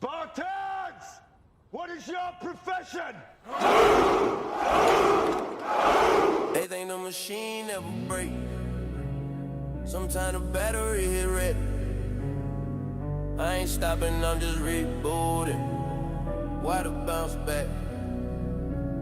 Spartans! What is your profession? They think the machine never break. Sometimes the battery hit red. I ain't stopping, I'm just rebooting. Why the bounce back?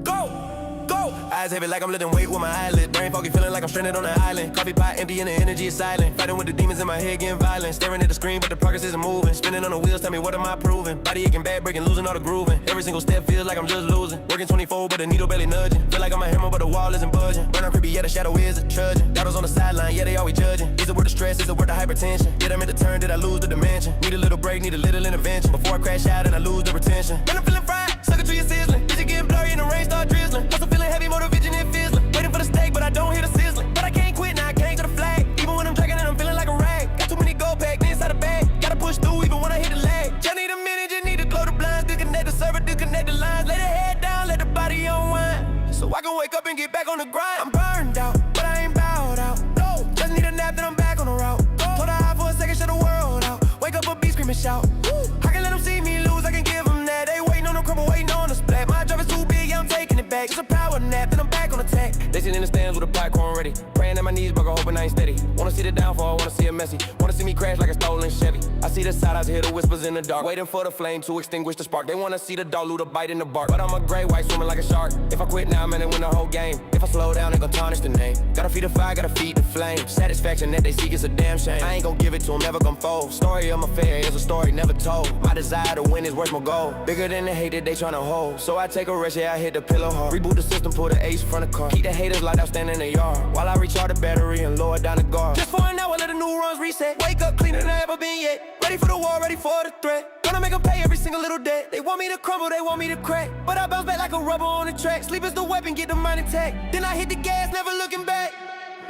Go! Go! Eyes heavy like I'm lifting weight with my eyelid. Brain foggy, feeling like I'm stranded on an island. Coffee pot empty and the energy is silent. Fighting with the demons in my head, getting violent. Staring at the screen, but the progress isn't moving. Spinning on the wheels, tell me what am I proving? Body aching, bad breaking, losing all the grooving. Every single step feels like I'm just losing. Working 24, but the needle barely nudging. Feel like I'm a hammer, but the wall isn't budging. Burning creepy, yeah, the shadow is a trudging. Doubters on the sideline, yeah, they always judging. Is it worth the stress? Is it worth the hypertension? Did I make the turn? Did I lose the dimension? Need a little break, need a little intervention. Before I crash out and I lose the retention. When I'm feeling fried, sucker to your sizzling. Vision getting blurry and the rain start drizzling. Also feeling heavy, motor vision and fizzling. Waiting for the steak, but I don't hear the sizzling. But I can't quit, now I can't to the flag. Even when I'm dragging and I'm feeling like a rag. Got too many gold packed inside the bag. Gotta push through even when I hit the lag. Just need a minute, just need to close the blinds. Disconnect the server, disconnect the lines. Lay the head down, let the body unwind. So I can wake up and get back on the grind. I'm burned out, but I ain't bowed out. No, just need a nap, then I'm back on the route. Hold the high for a second, shut the world out. Wake up a beat, scream and shout. Woo. I can let them see me lose, I can give them that. They waiting on the crumble, waiting on the splat. My drive is too big, yeah, I'm taking it back. Just a power nap, then I'm back on attack. They sit in the stands with a popcorn ready. Praying that my knees buckle, hoping I ain't steady. Wanna see the downfall, wanna see it messy. Wanna see me crash like a stolen Chevy. I see the side, I hear the whispers in the dark. Waiting for the flame to extinguish the spark. They wanna see the dog loot a bite in the bark. But I'm a gray white swimming like a shark. If I quit now, man, I win the whole game. If I slow down, they gon' tarnish the name. Gotta feed the fire, gotta feed the flame. Satisfaction that they seek is a damn shame. I ain't gon' give it to them, never gon' fold. Story of my fair is a story never told. My desire to win is worth my goal. Bigger than the hate that they tryna hold. So I take a rest, yeah, I hit the pillow hard. Reboot the system, put the ace in front of car. Keep the haters locked out, standing in the yard. While I recharge the battery and lower down the guard. Just for an hour, let the neurons reset. Wake up cleaner than I ever been yet. Ready for the war, ready for the threat. Gonna make them pay every single little debt. They want me to crumble, they want me to crack. But I bounce back like a rubber on the track. Sleep is the weapon, get the mind intact. Then I hit the gas, never looking back.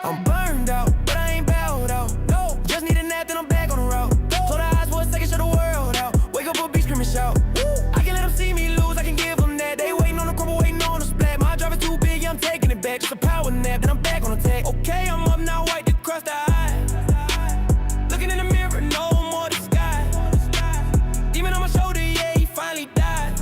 I'm burned out, but I ain't bowed out. No, just need a nap, then I'm back on the route. Close the eyes for a second, shut the world out. Wake up a beat, scream and shout. Woo. I can let them see me lose, I can give them that. They waiting on the crumble, waiting on the splat. My drive is too big, yeah, I'm taking it back. Just a power nap, then I'm back on attack. Okay, I'm up now, white to cross the eye. Looking in the mirror, no more disguise. Demon on my shoulder, yeah, he finally died.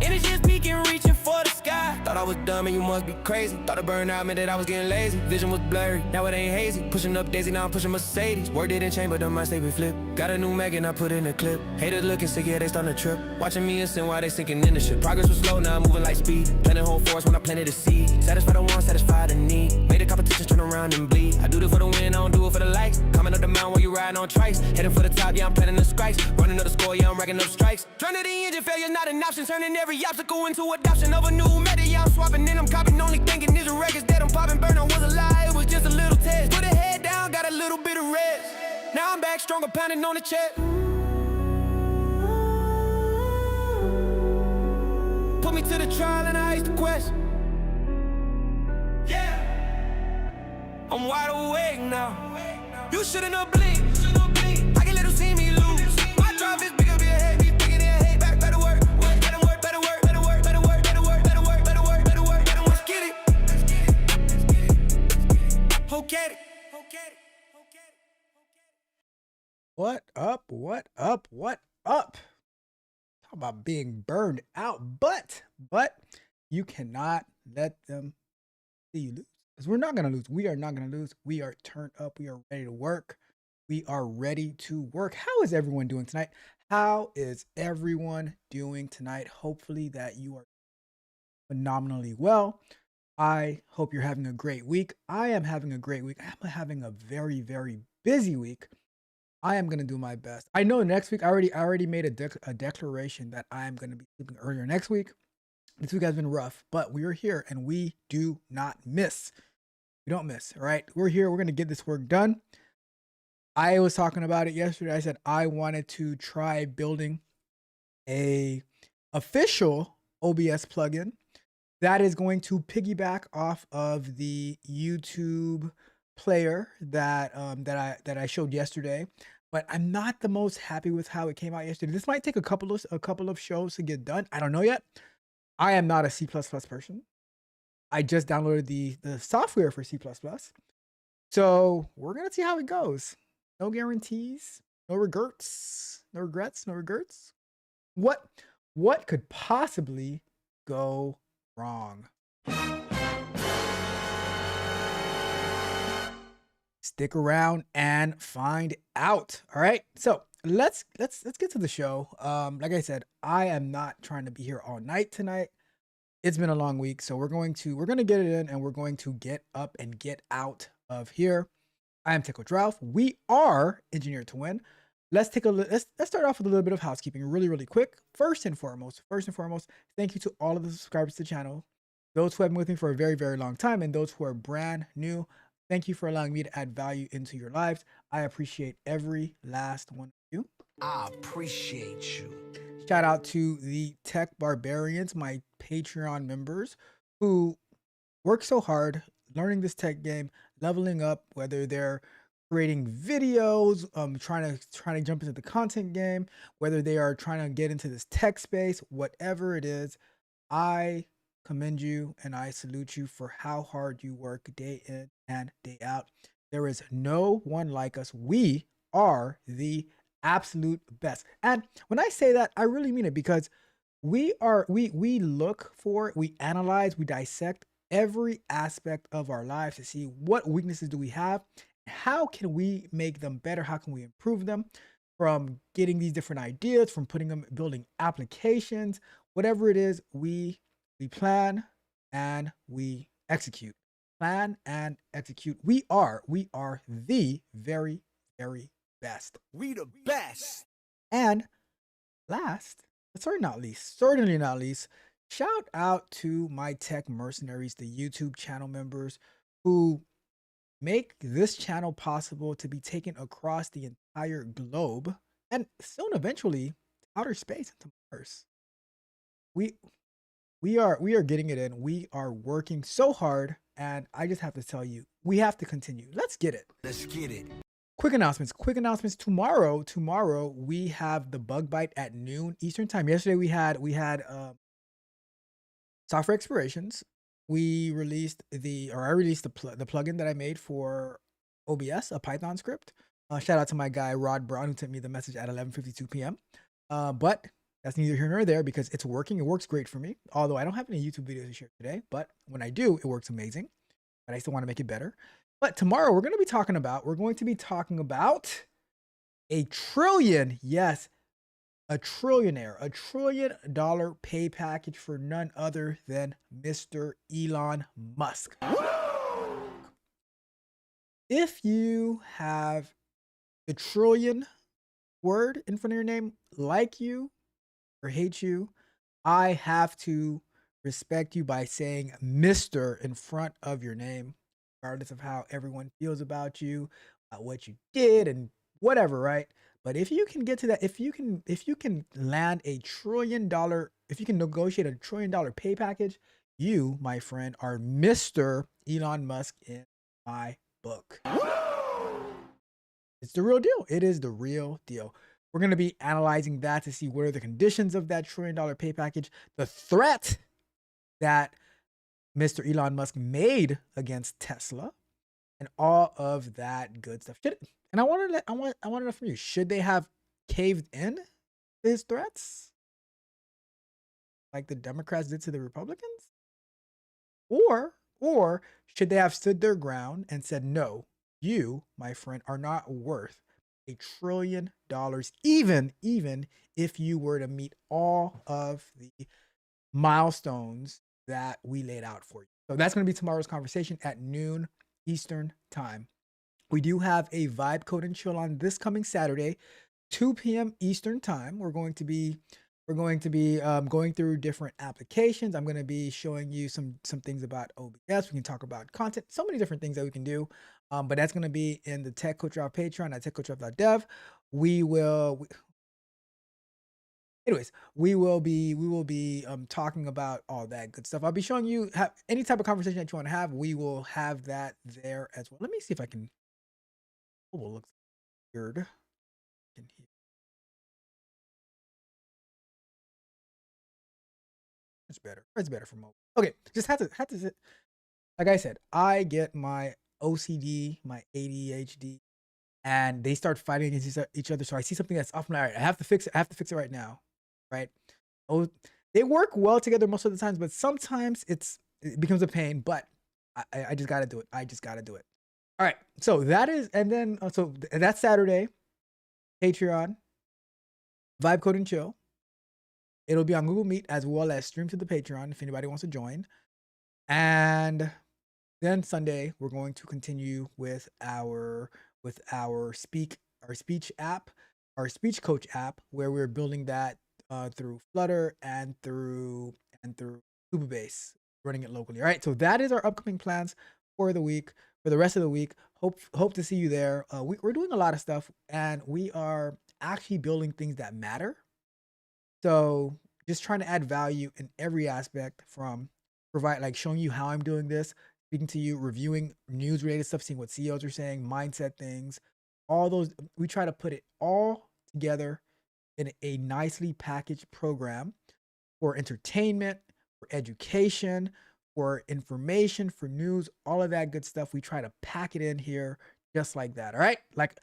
Energy is peaking, reaching for the sky. Thought I was dumb and you must be crazy. Thought I burned out meant that I was getting lazy. Vision was blurry, now it ain't hazy. Pushing up Daisy, now I'm pushing Mercedes. Word didn't change, but the mind stay with flip. Got a new Mac and I put in a clip. Haters looking sick, yeah, they starting to trip. Watching me and sin while they sinking in the ship. Progress was slow, now I'm moving like speed. Planting whole force when I planted the seed. Satisfy the want, satisfy the need. Made the competition turn around and bleed. I do it for the win, I don't do it for the likes. Coming up the mountain while you riding on trikes. Heading for the top, yeah, I'm planning the strikes. Running up the score, yeah, I'm racking up strikes. Turning the engine, failure's not an option. Turning every obstacle into adoption of a new method. Yeah, I'm swapping and I'm copying. Only thinking these are records that I'm popping. Burnout was a lie, it was just a little test. Put a head down, got a little bit of rest. Now I'm back stronger, pounding on the chest. Put me to the trial and I asked the question. Yeah, I'm wide awake now. You shouldn't have blinked. I can let them see me lose. My drive is bigger, be ahead, be bigger than hate. Back, better work, better work, better work, better work, better work, better work, better work, better work, better work, better work. Let's get it. Okay. What up? What up? What up? Talk about being burned out, but you cannot let them see you lose. Because we're not gonna lose. We are not gonna lose. We are turned up. We are ready to work. We are ready to work. How is everyone doing tonight? How is everyone doing tonight? Hopefully that you are phenomenally well. I hope you're having a great week. I am having a great week. I'm having a very, very busy week. I am going to do my best. I know next week, I already made a declaration that I am going to be sleeping earlier next week. This week has been rough, but we are here and we do not miss. We don't miss, all right? We're here. We're going to get this work done. I was talking about it yesterday. I said I wanted to try building a official OBS plugin that is going to piggyback off of the YouTube player that I showed yesterday. But I'm not the most happy with how it came out yesterday. This might take a couple of shows to get done. I don't know yet. I am not a C++ person. I just downloaded the software for C++. So we're going to see how it goes. No guarantees, no regrets, no regrets. What could possibly go wrong? Stick around and find out. All right. So let's get to the show. Like I said, I am not trying to be here all night tonight. It's been a long week, so we're gonna get it in, and we're going to get up and get out of here. I am Tickle Drouth. We are Engineered to Win. Let's take a let's start off with a little bit of housekeeping, really quick. First and foremost, thank you to all of the subscribers to the channel, those who have been with me for a very long time, and those who are brand new. Thank you for allowing me to add value into your lives. I appreciate every last one of you. I appreciate you. Shout out to the Tech Barbarians, my Patreon members, who work so hard learning this tech game, leveling up, whether they're creating videos, trying to jump into the content game, whether they are trying to get into this tech space, whatever it is. I commend you and I salute you for how hard you work day in and day out. There is no one like us. We are the absolute best. And when I say that, I really mean it, because we look for, we analyze, we dissect every aspect of our lives to see what weaknesses do we have, how can we make them better, how can we improve them, from getting these different ideas, from putting them, building applications, whatever it is. We plan and we execute. Plan and execute. We are the very best. We the best. And last, but certainly not least, shout out to my tech mercenaries, the YouTube channel members who make this channel possible to be taken across the entire globe and soon eventually outer space into Mars. We are getting it in. We are working so hard, and I just have to tell you, we have to continue. Let's get it. Let's get it. Quick announcements. Tomorrow we have the bug bite at noon Eastern time. Yesterday we had software explorations. I released the plugin that I made for OBS, a Python script. Shout out to my guy Rod Brown, who sent me the message at 11:52 p.m. But that's neither here nor there, because it's working. It works great for me. Although I don't have any YouTube videos to share today, but when I do, it works amazing. But I still want to make it better. But tomorrow we're going to be talking about a trillion, yes, a trillionaire, $1 trillion pay package for none other than Mr. Elon Musk. If you have the trillion word in front of your name, like you or hate you, I have to respect you by saying Mr. in front of your name, regardless of how everyone feels about you, what you did, and whatever, right? But if you can get to that, if you can land $1 trillion, if you can negotiate $1 trillion pay package, you, my friend, are Mr. Elon Musk in my book. It's the real deal. It is the real deal. We're going to be analyzing that to see what are the conditions of that $1 trillion pay package, the threat that Mr. Elon Musk made against Tesla, and all of that good stuff. And I want to know from you, should they have caved in to his threats like the Democrats did to the Republicans? Or should they have stood their ground and said, no, you, my friend, are not worth $1 trillion, even if you were to meet all of the milestones that we laid out for you. So that's going to be tomorrow's conversation at noon Eastern time. We do have a vibe code and chill on this coming Saturday, 2 p.m. Eastern time. We're going to be going through different applications. I'm going to be showing you some things about OBS. We can talk about content, so many different things that we can do. But that's going to be in the Tech Coach Drought Patreon at techcoachdrought.dev. We will be talking about all that good stuff. I'll be showing you any type of conversation that you want to have. We will have that there as well. Let me see if I can. Oh, it looks weird. It's better. It's better for mobile. Okay, just had to. Like I said, I get my OCD, my ADHD, and they start fighting against each other. So I see something that's off. I'm like, all right, I have to fix it. I have to fix it right now. right? Oh, they work well together most of the times, but sometimes it becomes a pain. But I just gotta do it. I just gotta do it. All right. So that is, and then that's Saturday. Patreon, Vibe Code and Chill. It'll be on Google Meet as well as stream to the Patreon if anybody wants to join. And then Sunday we're going to continue with our speech app, our speech coach app, where we're building that through Flutter and through Supabase, running it locally. All right, so that is our upcoming plans for the week, for the rest of the week. Hope to see you there. We're doing a lot of stuff, and we are actually building things that matter. So just trying to add value in every aspect, from showing you how I'm doing this, speaking to you, reviewing news related stuff, seeing what CEOs are saying, mindset things, all those. We try to put it all together in a nicely packaged program for entertainment, for education, for information, for news, all of that good stuff. We try to pack it in here just like that. All right. Like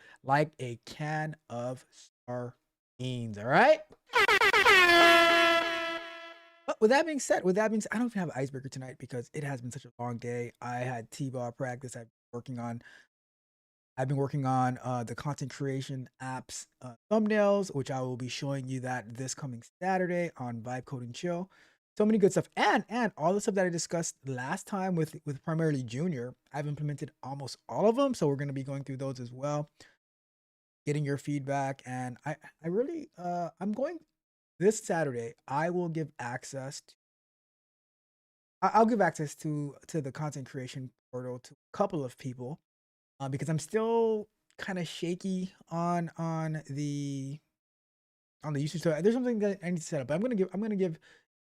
a can of sardines. All right. But with that being said, I don't even have an icebreaker tonight because it has been such a long day. I had T-ball practice. I've been working on the content creation apps thumbnails, which I will be showing you that this coming Saturday on Vibe Code and Chill. So many good stuff, and all the stuff that I discussed last time with primarily Junior, I've implemented almost all of them. So we're going to be going through those as well, getting your feedback, and I really I'm going this Saturday. I'll give access to the content creation portal to a couple of people because I'm still kind of shaky on the usage. So there's something that I need to set up. But I'm gonna give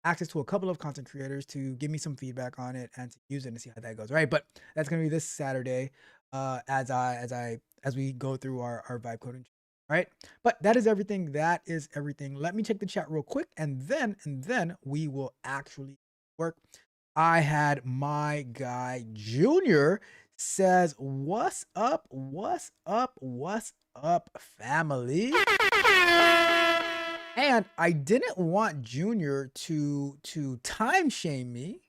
access to a couple of content creators to give me some feedback on it and to use it and see how that goes. Right, but that's gonna be this Saturday as we go through our vibe coding. Right, but that is everything. Let me check the chat real quick, and then we will actually work. I had my guy Junior says, "What's up? What's up? What's up, family?" And I didn't want Junior to time shame me,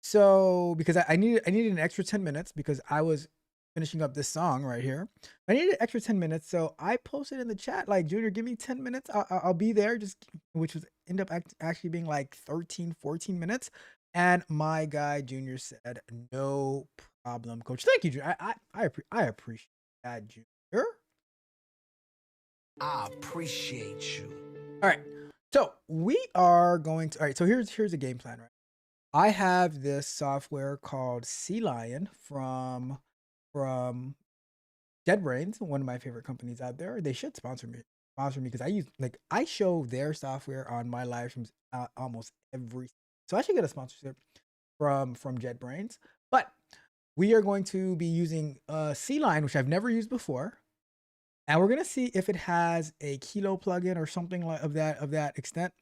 so because I needed an extra 10 minutes because I was finishing up this song right here. I needed an extra 10 minutes, so I posted in the chat like, "Junior, give me 10 minutes. I'll be there." Which was end up actually being like 13, 14 minutes. And my guy Junior said, "No problem, coach." Thank you, Junior. I appreciate that, Junior. I appreciate you. All right. So we are going to. All right. So here's a game plan, right? I have this software called Sea Lion from JetBrains, one of my favorite companies out there. They should sponsor me because I show their software on my live streams almost every. So I should get a sponsorship from JetBrains. But we are going to be using Sea Lion, which I've never used before. And we're gonna see if it has a Kilo plugin or something like of that extent.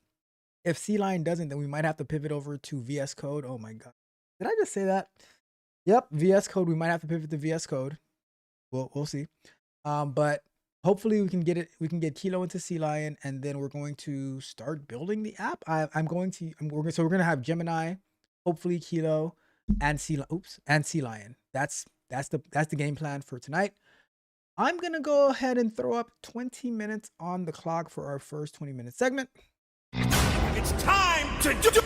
If Sea Lion doesn't, then we might have to pivot over to VS Code. Oh my god, did I just say that? Yep, VS Code. We might have to pivot to VS Code. We'll see. But hopefully we can get Kilo into Sea Lion, and then we're going to start building the app. We're gonna have Gemini, hopefully Kilo, and Sea Lion. That's the game plan for tonight. I'm going to go ahead and throw up 20 minutes on the clock for our first 20-minute segment. It's time to do.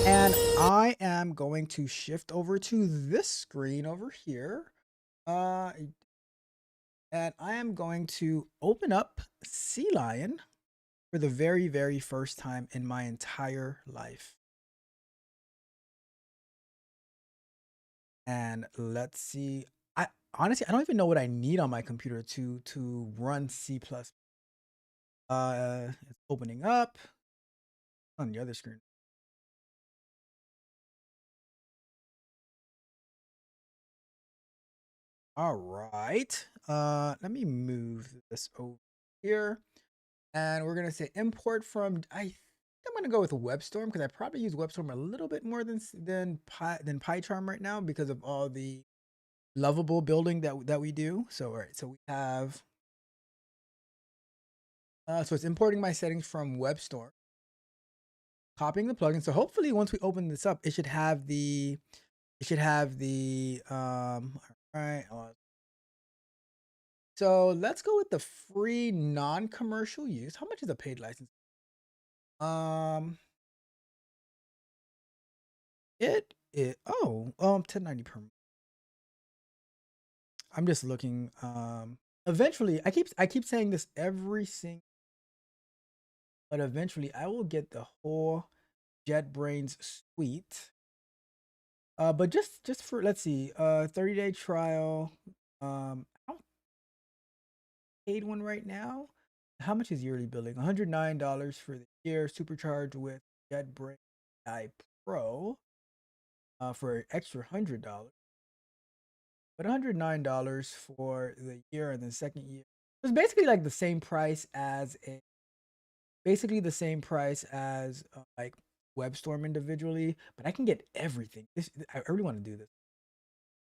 And I am going to shift over to this screen over here. And I am going to open up Sea Lion for the very, very first time in my entire life. And let's see. Honestly, I don't even know what I need on my computer to run C++. It's opening up on the other screen. All right. Let me move this over here, and we're gonna say import from. I'm gonna go with WebStorm because I probably use WebStorm a little bit more than PyCharm right now because of all the lovable building that we do. So all right, so we have So it's importing my settings from WebStorm, copying the plugin. So hopefully once we open this up, it should have the, all right. So let's go with the free non-commercial use. How much is a paid license? It 1090 per month. I'm just looking. Eventually, I keep saying this every single, but eventually I will get the whole JetBrains suite. But just for, let's see, 30-day trial. I don't paid one right now. How much is yearly billing? $109 for the year, supercharged with JetBrains AI Pro. For an extra $100, but $109 for the year and the second year. It's basically like the same price as like WebStorm individually, but I can get everything. I really want to do this.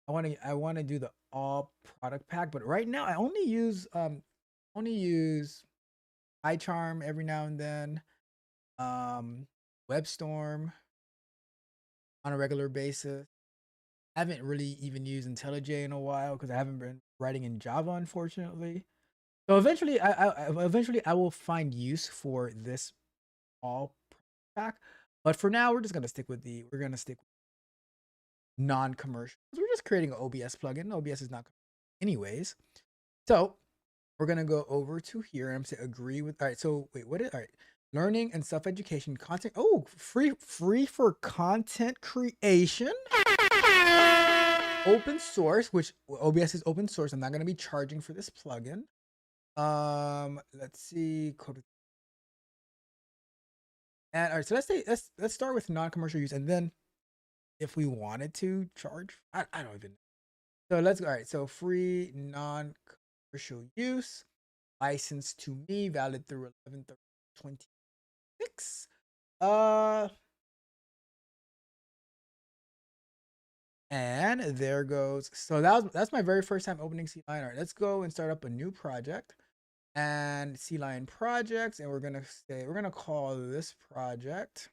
I want to do the all product pack, but right now I only use iCharm every now and then, WebStorm on a regular basis. I haven't really even used IntelliJ in a while because I haven't been writing in Java, unfortunately. So eventually I will find use for this all pack. But for now, we're gonna stick with non-commercial. We're just creating an OBS plugin. OBS is not anyways. So we're gonna go over to here and I'm saying agree with. All right. So wait, all right? Learning and self-education content. Oh, free for content creation. Open source, which OBS is open source. I'm not going to be charging for this plugin. Let's see. And all right, so let's start with non-commercial use, and then if we wanted to charge, I don't even know. So let's go. All right, so free non-commercial use, license to me, valid through 11/30/26. And there goes. So that's my very first time opening C-Line. All right, let's go and start up a new project. And C-Line projects, and we're gonna call this project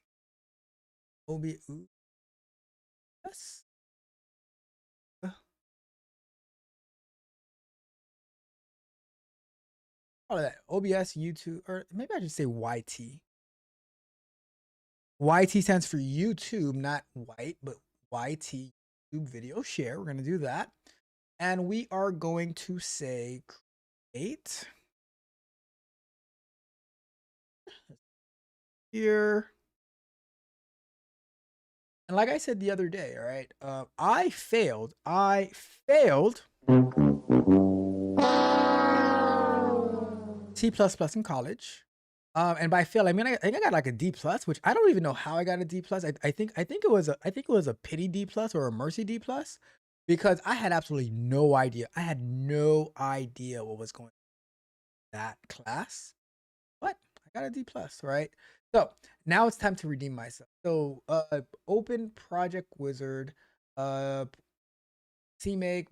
OBS. Call that OBS YouTube, or maybe I should say YT. YT stands for YouTube, not white, but YT, YouTube video share. We're gonna do that, and we are going to say create here. And like I said the other day, all right, I failed C++ in college. And by fail, I mean I think I got like a D plus, which I don't even know how I got a D plus. I think it was a pity D plus or a mercy D plus, because I had absolutely no idea. I had no idea what was going on in that class, but I got a D plus, right? So now it's time to redeem myself. So open Project Wizard, CMake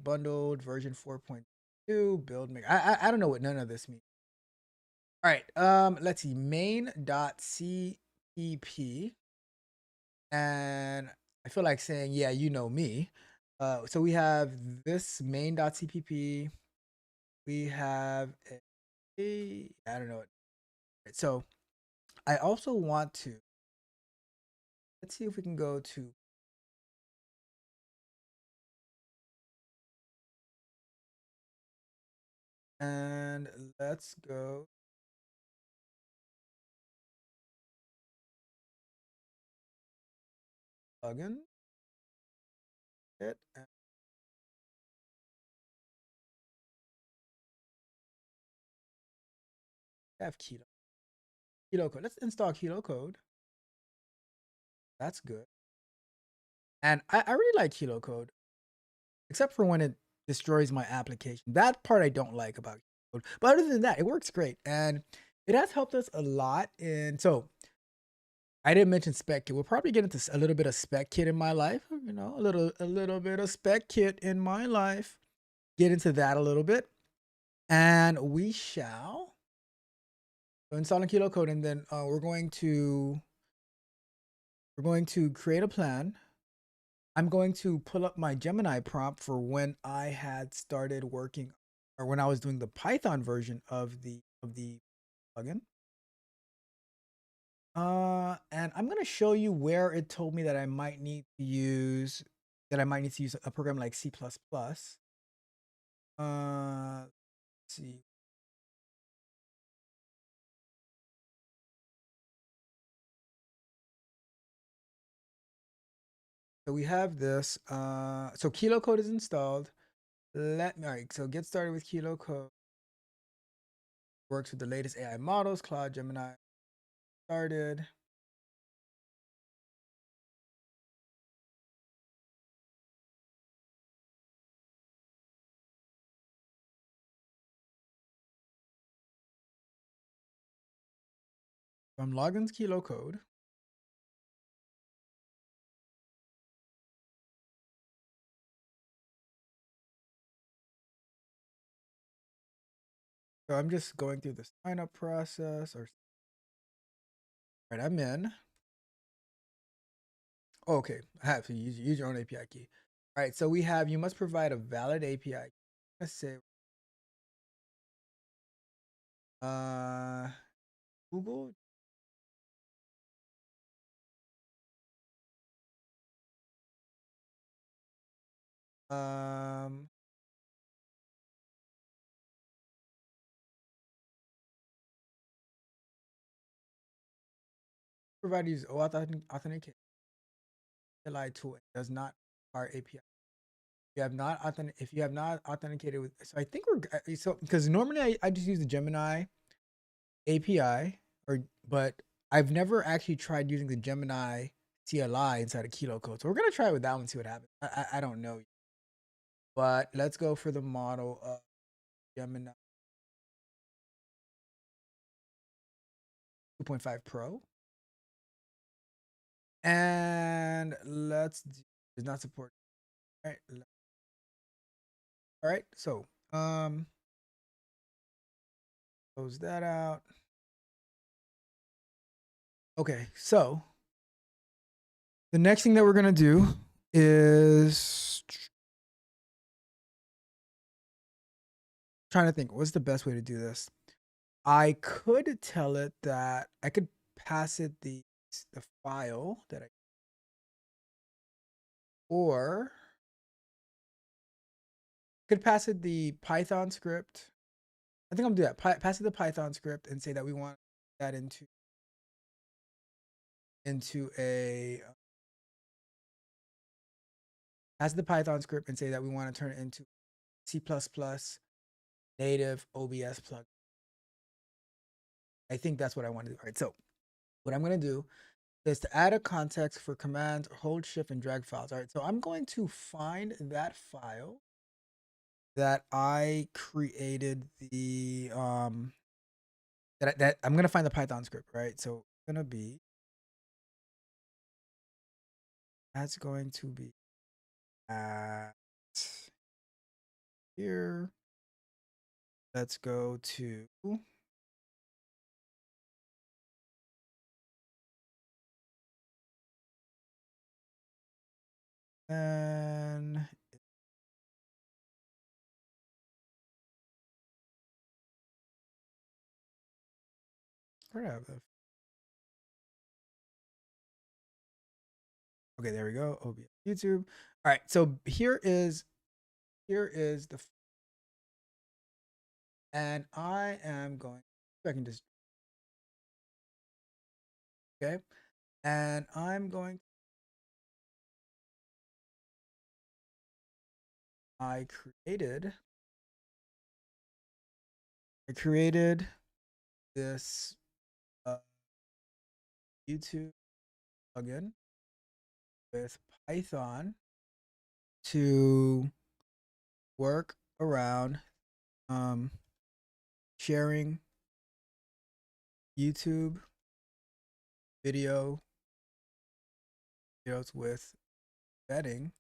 bundled version 4.2 build make. I don't know what none of this means. All right, let's see, main.cpp, and I feel like saying, yeah, you know me. So we have this main.cpp. We have I don't know. So I also want to, let's see if we can go to, and let's go. Plugin. It. I have Keto code. Let's install Keto code. That's good. And I really like Keto code, except for when it destroys my application. That part I don't like about Keto code. But other than that, it works great. And it has helped us a lot. And so I didn't mention Spec Kit. We'll probably get into a little bit of Spec Kit in my life. You know, a little bit of Spec Kit in my life. Get into that a little bit. And we shall So installing Kilo Code, and then we're going to create a plan. I'm going to pull up my Gemini prompt for when I had started working, or when I was doing the Python version of the plugin. And I'm gonna show you where it told me that I might need to use a program like C++. Let's see. So we have this. So Kilo Code is installed. All right. So get started with Kilo Code. Works with the latest AI models, Claude, Gemini. Started. I'm logged into Kilo Code. So I'm just going through the sign up process. All right, I'm in. Oh, okay, I have to use your own API key. All right, so we have, you must provide a valid API. Let's say Google. Provide use authenticate API tool. It does not require API. If you have not authenticated with, so I think so because normally I just use the Gemini API, but I've never actually tried using the Gemini CLI inside of Kilo Code. So we're gonna try it with that one, see what happens. I don't know, but let's go for the model of Gemini 2.5 Pro, and does not support. All right, all right. So close that out. Okay, so the next thing that we're gonna do is trying to think what's the best way to do this. I could tell it that I could pass it the file that or could pass it the Python script. I think I'm gonna do that. Pass it the Python script and say that we want that into a pass the Python script and say that we want to turn it into C++ native OBS plug. I think that's what I want to do. All right, so what I'm gonna do is to add a context for commands, hold shift and drag files. All right, so I'm going to find that file that I created the that I'm gonna find the Python script, right? So it's gonna be that's going to be at here. Let's go to and where do I have the okay, there we go. OBS YouTube. All right, so here is the and I am going I can just okay. And I'm going I created this YouTube plugin with Python to work around sharing YouTube videos with vetting,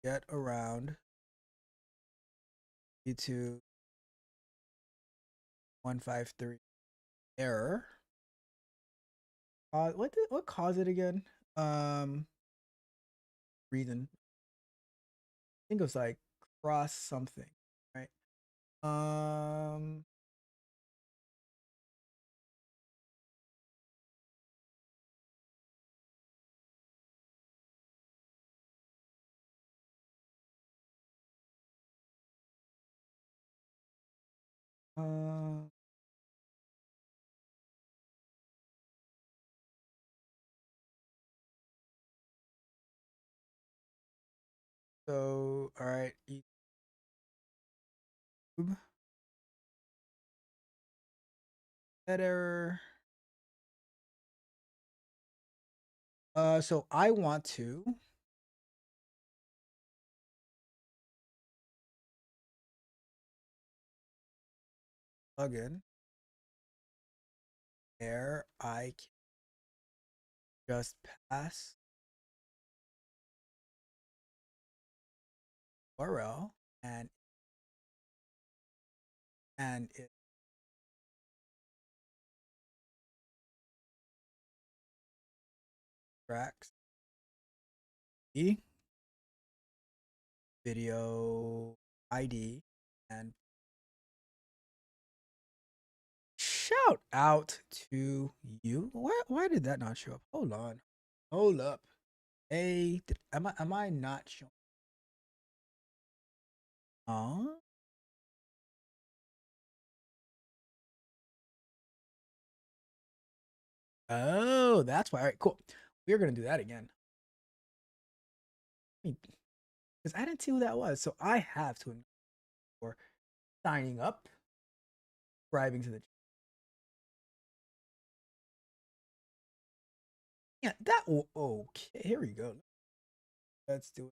get around YouTube 153 error. What caused it again? Reason. I think it was like cross something, right? Uh, so all right, YouTube. That error. So I want to plug in where I can just pass URL and it tracks the video ID and shout out to you. Why did that not show up? Hold on. Hold up. Hey, am I not showing? Oh, that's why. All right, cool. We're gonna do that again. Because I didn't see who that was, so I have to for signing up, subscribing to the. Yeah, that. Okay, here we go. Let's do it.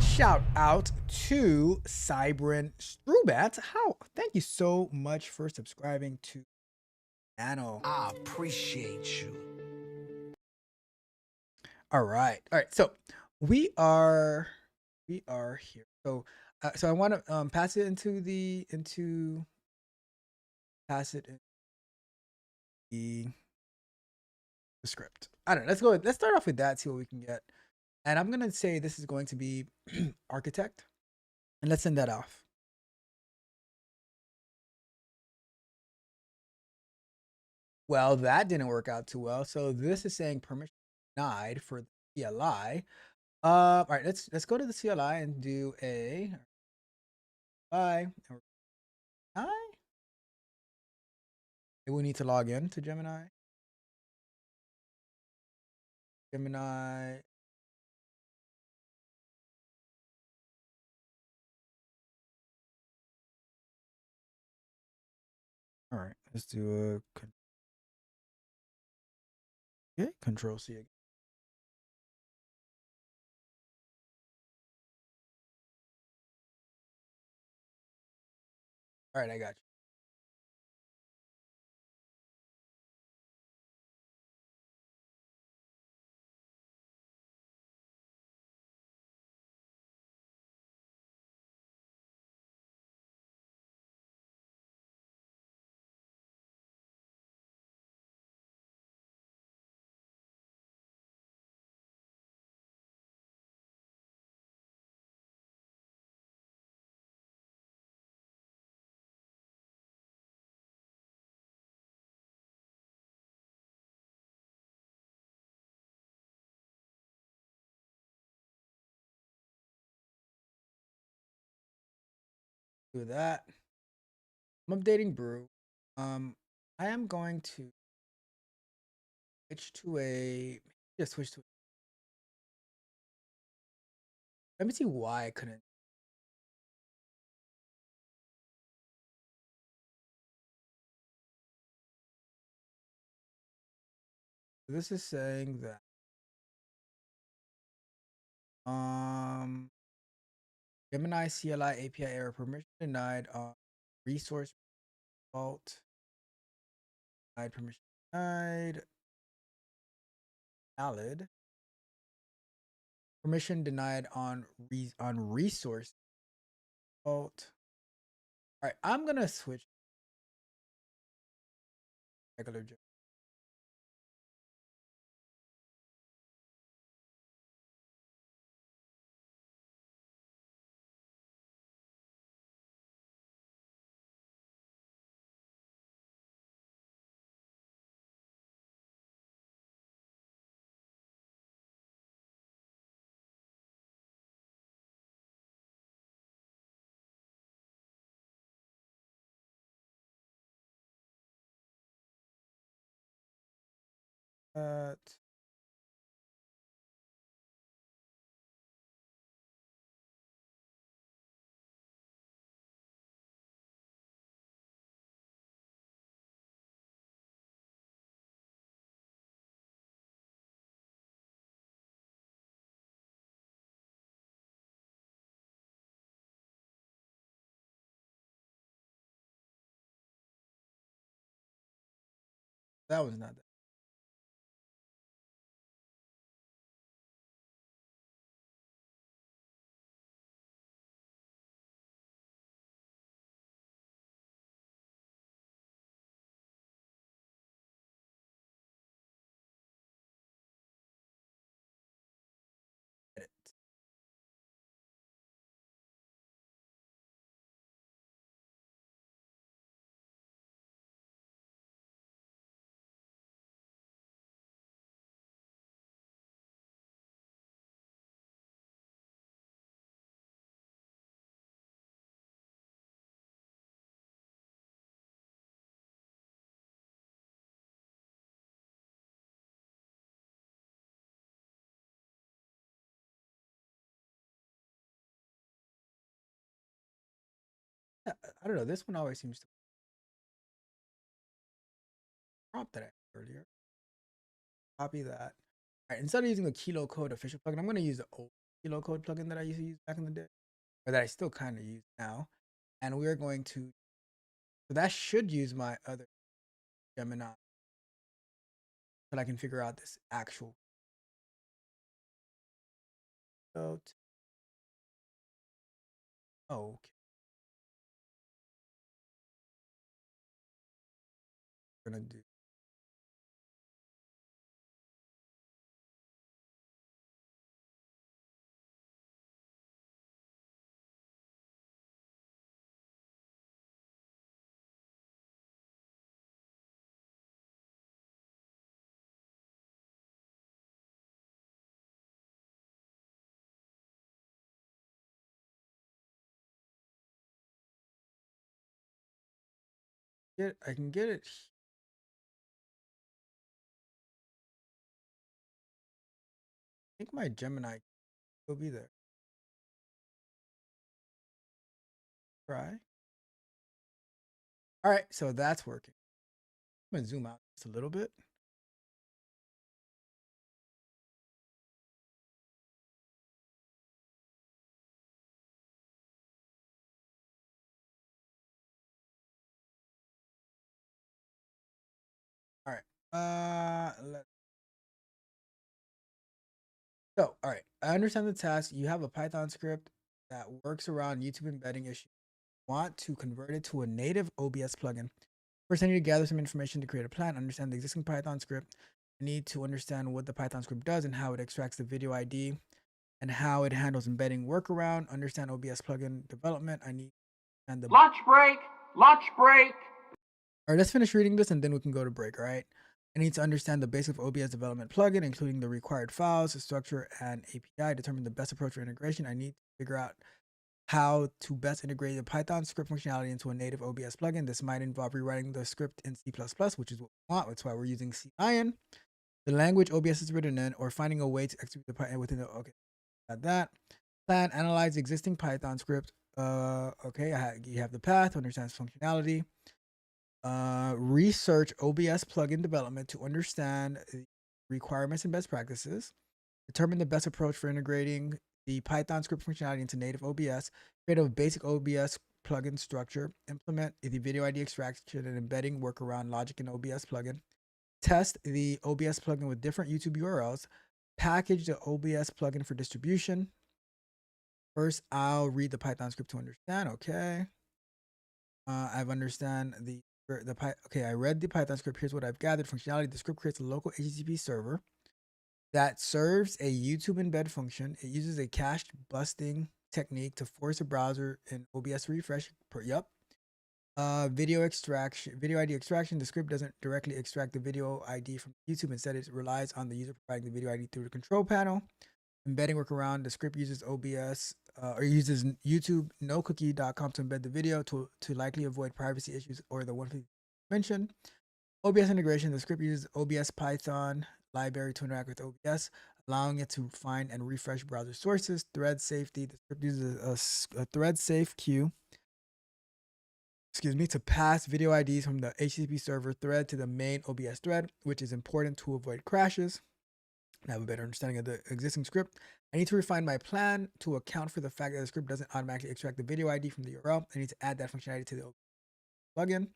Shout out to Cybrin Strubat. Thank you so much for subscribing to the channel. I appreciate you. All right. So we are here. So I want to pass it pass it in the script. I don't know. Let's start off with that. See what we can get. And I'm gonna say this is going to be architect, and let's send that off. Well, that didn't work out too well. So this is saying permission denied for the CLI. All right, let's go to the CLI and do a bye. We need to log in to Gemini. All right, let's do Control C again. All right, I got you. Do that. I'm updating Brew. I am going to switch to switch to. Let me see why I couldn't. This is saying that Gemini CLI API error, permission denied on resource fault. Denied, permission denied. Valid. Permission denied on resource Alt. All right, I'm gonna switch regular. That was not that. Edit. Yeah, I don't know. This one always seems to prompt that I had earlier. Copy that. All right, instead of using the Kilo Code official plugin, I'm going to use the old Kilo Code plugin that I used to use back in the day, or that I still kind of use now. And we're going to, so that should use my other Gemini, but I can figure out this actual code. Oh, okay. We're going to do. I can get it. I think my Gemini will be there. Try. All right, so that's working. I'm gonna zoom out just a little bit. All right. So, all right. I understand the task. You have a Python script that works around YouTube embedding issue. Want to convert it to a native OBS plugin. First, I need to gather some information to create a plan, understand the existing Python script. I need to understand what the Python script does and how it extracts the video ID and how it handles embedding workaround, understand OBS plugin development. I need and the Lunch break! Lunch break! All right, let's finish reading this and then we can go to break, all right? I need to understand the basic of OBS development plugin, including the required files, structure, and API, determine the best approach for integration. I need to figure out how to best integrate the Python script functionality into a native OBS plugin. This might involve rewriting the script in C++, which is what we want. That's why we're using CIN, the language OBS is written in, or finding a way to execute the Python within the, okay, got that. Plan, analyze existing Python script. Okay, you have the path, understands functionality. Research OBS plugin development to understand requirements and best practices, determine the best approach for integrating the Python script functionality into native OBS, create a basic OBS plugin structure, implement the video ID extraction and embedding workaround logic in OBS plugin, test the OBS plugin with different YouTube URLs, package the OBS plugin for distribution, First, I'll read the Python script to understand. Okay. I've understand okay, I read the Python script. Here's what I've gathered. Functionality. The script creates a local HTTP server that serves a YouTube embed function. It uses a cached busting technique to force a browser in OBS refresh. Video ID extraction. The script doesn't directly extract the video ID from YouTube. Instead, it relies on the user providing the video ID through the control panel. Embedding workaround. The script uses OBS or uses YouTube nocookie.com to embed the video to likely avoid privacy issues or the one mentioned. OBS integration. The script uses OBS Python library to interact with OBS, allowing it to find and refresh browser sources. Thread safety. The script uses a thread safe queue, to pass video IDs from the HTTP server thread to the main OBS thread, which is important to avoid crashes. I have a better understanding of the existing script. I need to refine my plan to account for the fact that the script doesn't automatically extract the video ID from the URL. I need to add that functionality to the plugin.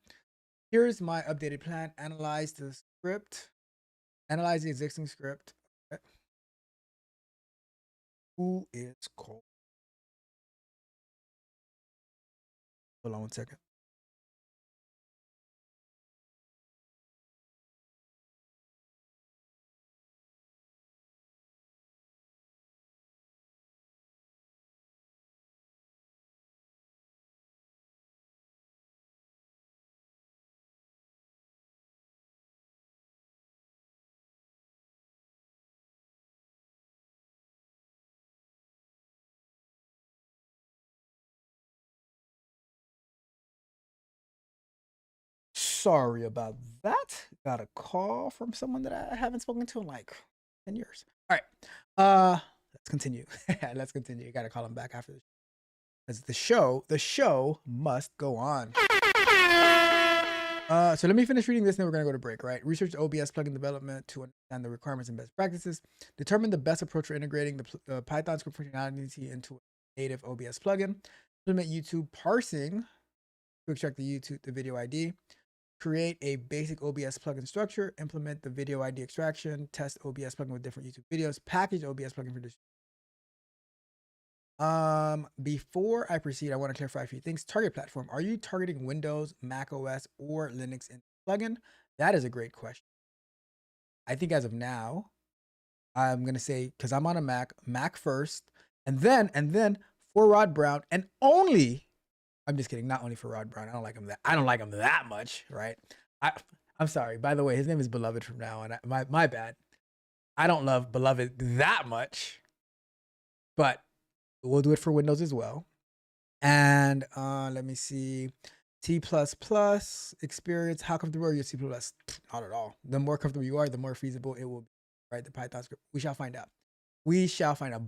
Here's my updated plan. Analyze the script. Analyze the existing script. Okay. Who is called? Hold on one second. Sorry about that. Got a call from someone that I haven't spoken to in like 10 years. All right. Let's continue. Let's continue. Got to call him back after this. As the show must go on. So let me finish reading this, and then we're going to go to break, right? Research OBS plugin development to understand the requirements and best practices. Determine the best approach for integrating the Python script functionality into a native OBS plugin. Implement YouTube parsing to extract the video ID. Create a basic OBS plugin structure. Implement the video ID extraction. Test OBS plugin with different YouTube videos. Package OBS plugin for distribution. Before I proceed, I want to clarify a few things. Target platform. Are you targeting Windows, Mac OS, or Linux in the plugin? That is a great question. I think as of now, I'm going to say, because I'm on a Mac first, and then for Rod Brown, and only, I'm just kidding, not only for Rod Brown. I don't like him that much, right? I'm sorry. By the way, his name is Beloved from now on. My bad. I don't love Beloved that much, but we'll do it for Windows as well. And let me see. C++ experience. How comfortable are you with C++? Not at all. The more comfortable you are, the more feasible it will be. Right? The Python script. We shall find out.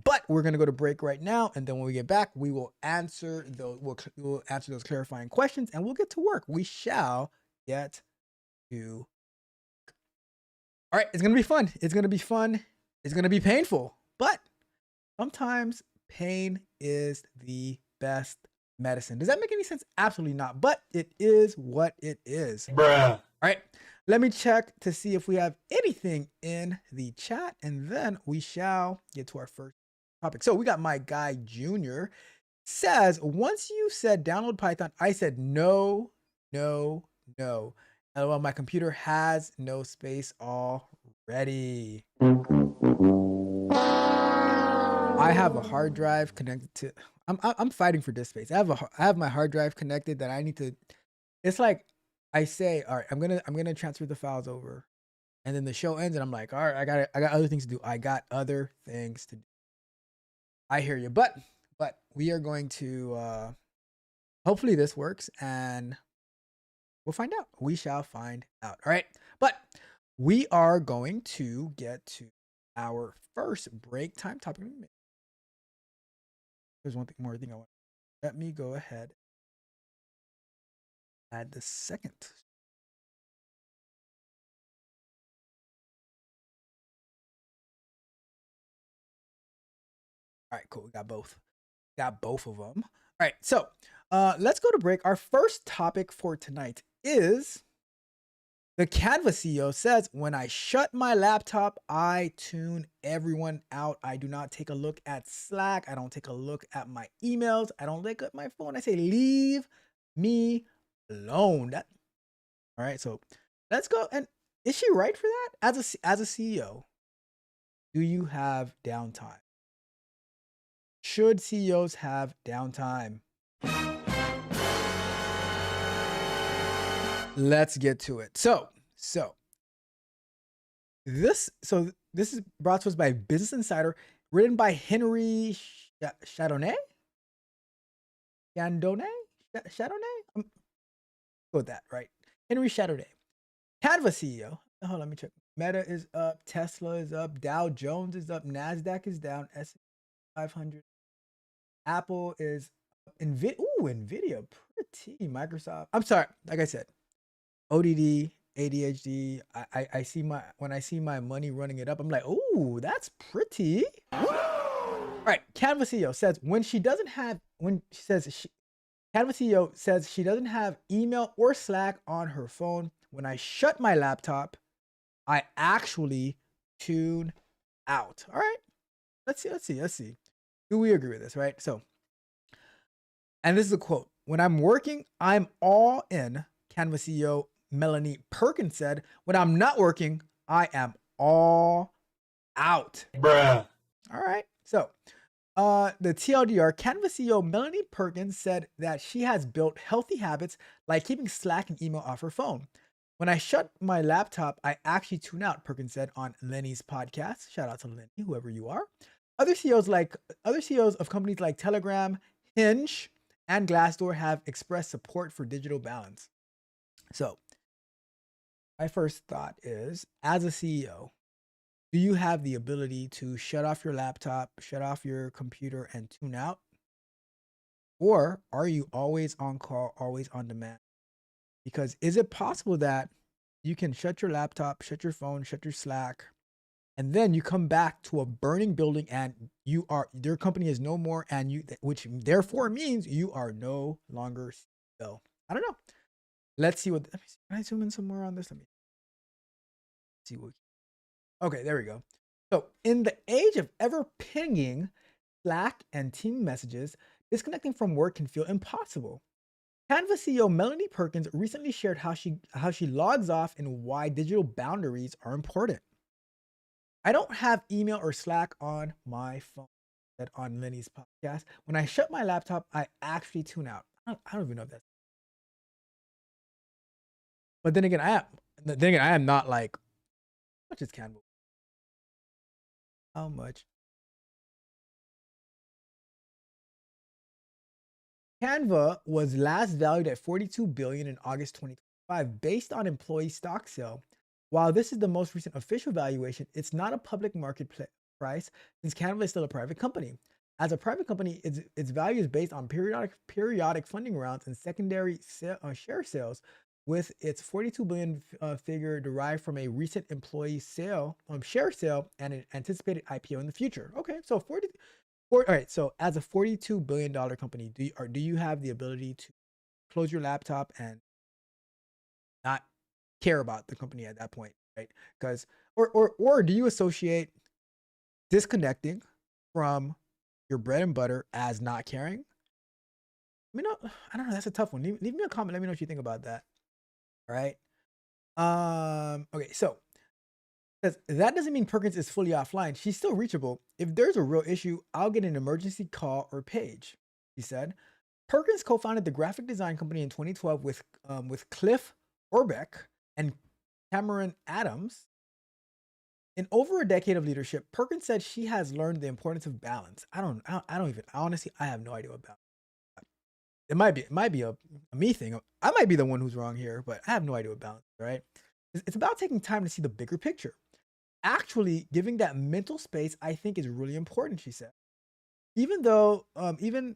But we're going to go to break right now. And then when we get back, we will answer those. We'll answer those clarifying questions, and we'll get to work. We shall get to. All right. It's going to be fun. It's going to be fun. It's going to be painful. But sometimes pain is the best medicine. Does that make any sense? Absolutely not. But it is what it is. Bruh. All right. Let me check to see if we have anything in the chat, and then we shall get to our first topic. So we got my guy Junior says, once you said download Python, I said no. LOL, my computer has no space already. I have a hard drive connected to. I'm fighting for disk space. I have my hard drive connected that I need to. It's like I say, all right, I'm gonna transfer the files over, and then the show ends, and I'm like, all right, I got other things to do. I got other things to do. I hear you, but we are going to. Hopefully this works, and we'll find out. We shall find out. All right, but we are going to get to our first break time topic. There's one more thing I want. Let me go ahead. Add the second. All right, cool. We got both. Got both of them. All right, so let's go to break. Our first topic for tonight is The Canva CEO says, when I shut my laptop, I tune everyone out. I do not take a look at Slack. I don't take a look at my emails. I don't look at my phone. I say, leave me alone. All right. So let's go. And is she right for that? As a CEO, do you have downtime? Should CEOs have downtime? Let's get to it. So this is brought to us by Business Insider, written by Henry Chardonnay. Chardonnay? I'm go with that, right? Henry Chardonnay. Canva CEO. Oh, let me check. Meta is up, Tesla is up, Dow Jones is up, NASDAQ is down, S&P 500. Apple is up, Nvidia, pretty. Microsoft. I'm sorry, like I said, ODD, ADHD. I see when I see my money running it up, I'm like, oh, that's pretty. All right, Canva CEO says Canva CEO says she doesn't have email or Slack on her phone. When I shut my laptop, I actually tune out. All right, let's see. Do we agree with this, right? So, and this is a quote. When I'm working, I'm all in. Canva CEO Melanie Perkins said, when I'm not working, I am all out. Bruh. All right. So, the TLDR, Canva CEO Melanie Perkins said that she has built healthy habits like keeping Slack and email off her phone. When I shut my laptop, I actually tune out, Perkins said on Lenny's podcast. Shout out to Lenny, whoever you are. Other CEOs of companies like Telegram, Hinge, and Glassdoor have expressed support for digital balance. So, my first thought is, as a CEO, do you have the ability to shut off your laptop, shut off your computer, and tune out? Or are you always on call, always on demand? Because is it possible that you can shut your laptop, shut your phone, shut your Slack, and then you come back to a burning building and your company is no more, and which therefore means you are no longer CEO? I don't know. Let's see let me see. Can I zoom in some more on this? Let me see what. Okay, there we go. So in the age of ever pinging Slack and team messages, disconnecting from work can feel impossible. Canva CEO Melanie Perkins recently shared how she logs off and why digital boundaries are important. I don't have email or Slack on my phone, said on Lenny's podcast. When I shut my laptop, I actually tune out. I don't even know if that's. But then again, I am not like, how much is Canva? How much? Canva was last valued at $42 billion in August 2025 based on employee stock sale. While this is the most recent official valuation, it's not a public market price since Canva is still a private company. As a private company, its value is based on periodic funding rounds and secondary share sales, with its 42 billion figure derived from a recent employee share sale and an anticipated IPO in the future. Okay, so all right, so as a $42 billion company, do you have the ability to close your laptop and not care about the company at that point, right? Because or do you associate disconnecting from your bread and butter as not caring? I don't know. That's a tough one. Leave me a comment. Let me know what you think about that. All right. Okay, so that doesn't mean Perkins is fully offline. She's still reachable. If there's a real issue, I'll get an emergency call or page, he said. Perkins co-founded the graphic design company in 2012 with Cliff Orbeck and Cameron Adams. In over a decade of leadership, Perkins said she has learned the importance of balance. I honestly, I have no idea what balance. It might be a me thing. I might be the one who's wrong here, but I have no idea what balance, right? It's about taking time to see the bigger picture. Actually, giving that mental space, I think, is really important, she said. Even though, even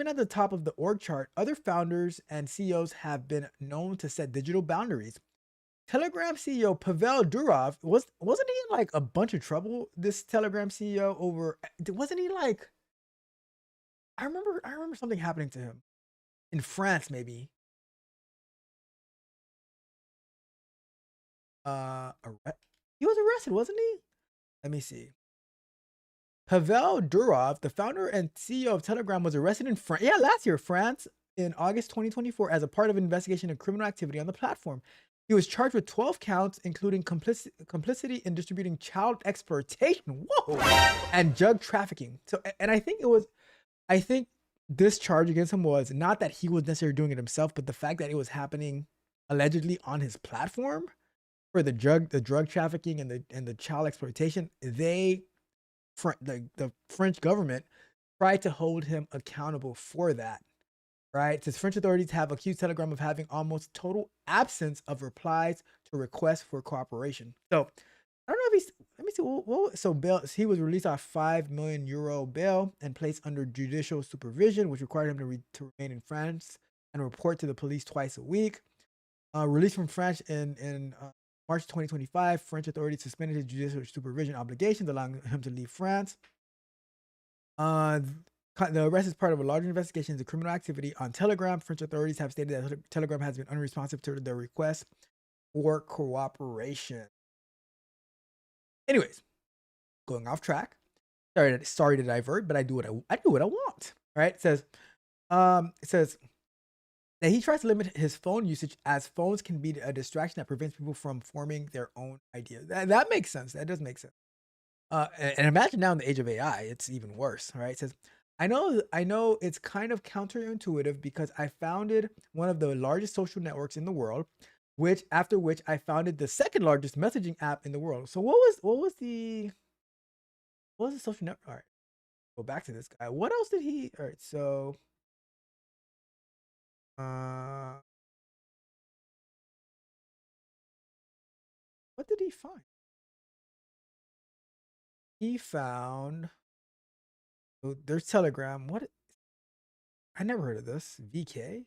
at the top of the org chart, other founders and CEOs have been known to set digital boundaries. Telegram CEO Pavel Durov wasn't he in like a bunch of trouble? This Telegram CEO wasn't he like? I remember something happening to him in France, maybe. He was arrested, wasn't he? Let me see. Pavel Durov, the founder and CEO of Telegram, was arrested in France. Yeah, last year, France, in August 2024, as a part of an investigation of criminal activity on the platform. He was charged with 12 counts, including complicity in distributing child exploitation, whoa, and drug trafficking. So, and I think this charge against him was not that he was necessarily doing it himself, but the fact that it was happening allegedly on his platform for the drug trafficking and the child exploitation. The French government tried to hold him accountable for that, right? Since French authorities have accused Telegram of having almost total absence of replies to requests for cooperation. So I don't know if he's, let me see, so bail, he was released on €5 million bail and placed under judicial supervision, which required him to remain in France and report to the police twice a week. Released from France in March 2025, French authorities suspended his judicial supervision obligations, allowing him to leave France. The arrest is part of a larger investigation into criminal activity on Telegram. French authorities have stated that Telegram has been unresponsive to their request for cooperation. Anyways, going off track. Sorry to divert, but I do what I want. All right. It says that he tries to limit his phone usage as phones can be a distraction that prevents people from forming their own ideas. That makes sense. That does make sense. And imagine now in the age of AI, it's even worse. All right. It says, I know it's kind of counterintuitive because I founded one of the largest social networks in the world, after which I founded the second largest messaging app in the world. So what was the social network? All right. Go back to this guy. What else did he? All right. So, what did he find? He found, oh, there's Telegram. What? I never heard of this. VK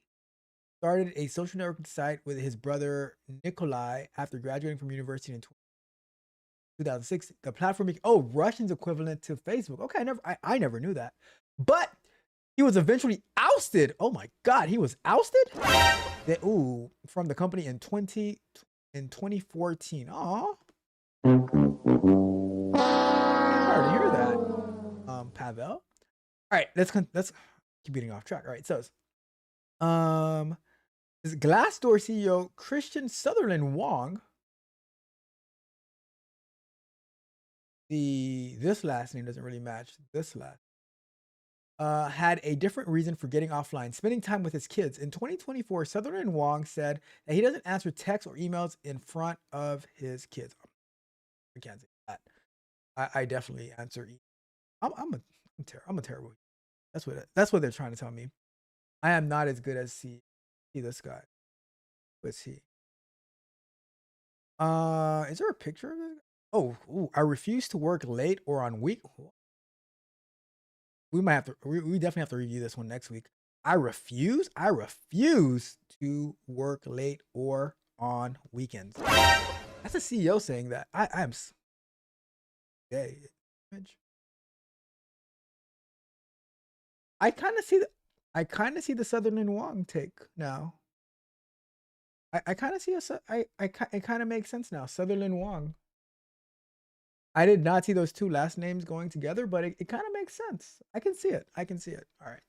started a social networking site with his brother Nikolai after graduating from university in 2006. The platform, Russian's equivalent to Facebook. Okay, I never knew that. But he was eventually ousted. Oh my God, he was ousted? From the company in 2014. Aw. Sorry to hear that, Pavel. All right, let's keep getting off track. All right, so this Glassdoor CEO Christian Sutherland Wong. This last name doesn't really match this last. Had a different reason for getting offline, spending time with his kids. In 2024, Sutherland Wong said that he doesn't answer texts or emails in front of his kids. I can't say that. I definitely answer. I'm a terrible. That's what they're trying to tell me. I am not as good as see this guy. Let's see. Is there a picture of this? Oh, I refuse to work late or on week. We definitely have to review this one next week. I refuse to work late or on weekends. That's a CEO saying that. I'm gay. I kind of see the Sutherland Wong take now. I kind of see it kind of makes sense now. Sutherland Wong. I did not see those two last names going together, but it kind of makes sense. I can see it. All right.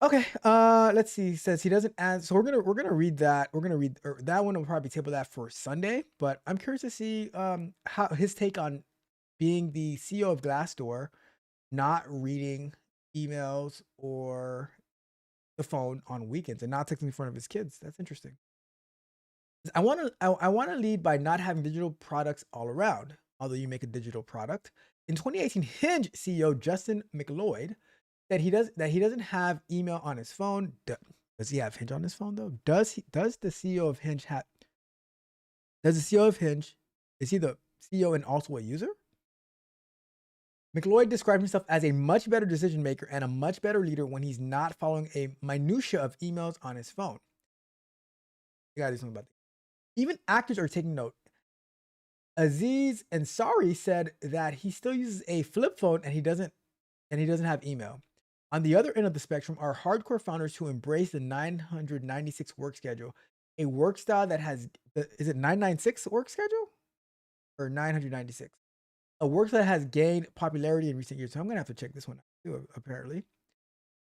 Okay. Let's see. He says he doesn't answer. So we're gonna read that. That one will probably table that for Sunday. But I'm curious to see how his take on being the CEO of Glassdoor, not reading emails or the phone on weekends and not texting in front of his kids. That's interesting. I want to lead by not having digital products all around. Although you make a digital product. In 2018, Hinge CEO Justin McLeod said he doesn't have email on his phone. Does he have Hinge on his phone though? Does the CEO of Hinge have? Does the CEO of Hinge, is he the CEO and also a user? McLeod described himself as a much better decision maker and a much better leader when he's not following a minutia of emails on his phone. You gotta do something about that. Even actors are taking note. Aziz Ansari said that he still uses a flip phone and he doesn't have email. On the other end of the spectrum are hardcore founders who embrace the 996 work schedule. a work style that has, is it 996 work schedule or 996? A work that has gained popularity in recent years. So I'm gonna have to check this one out too, apparently.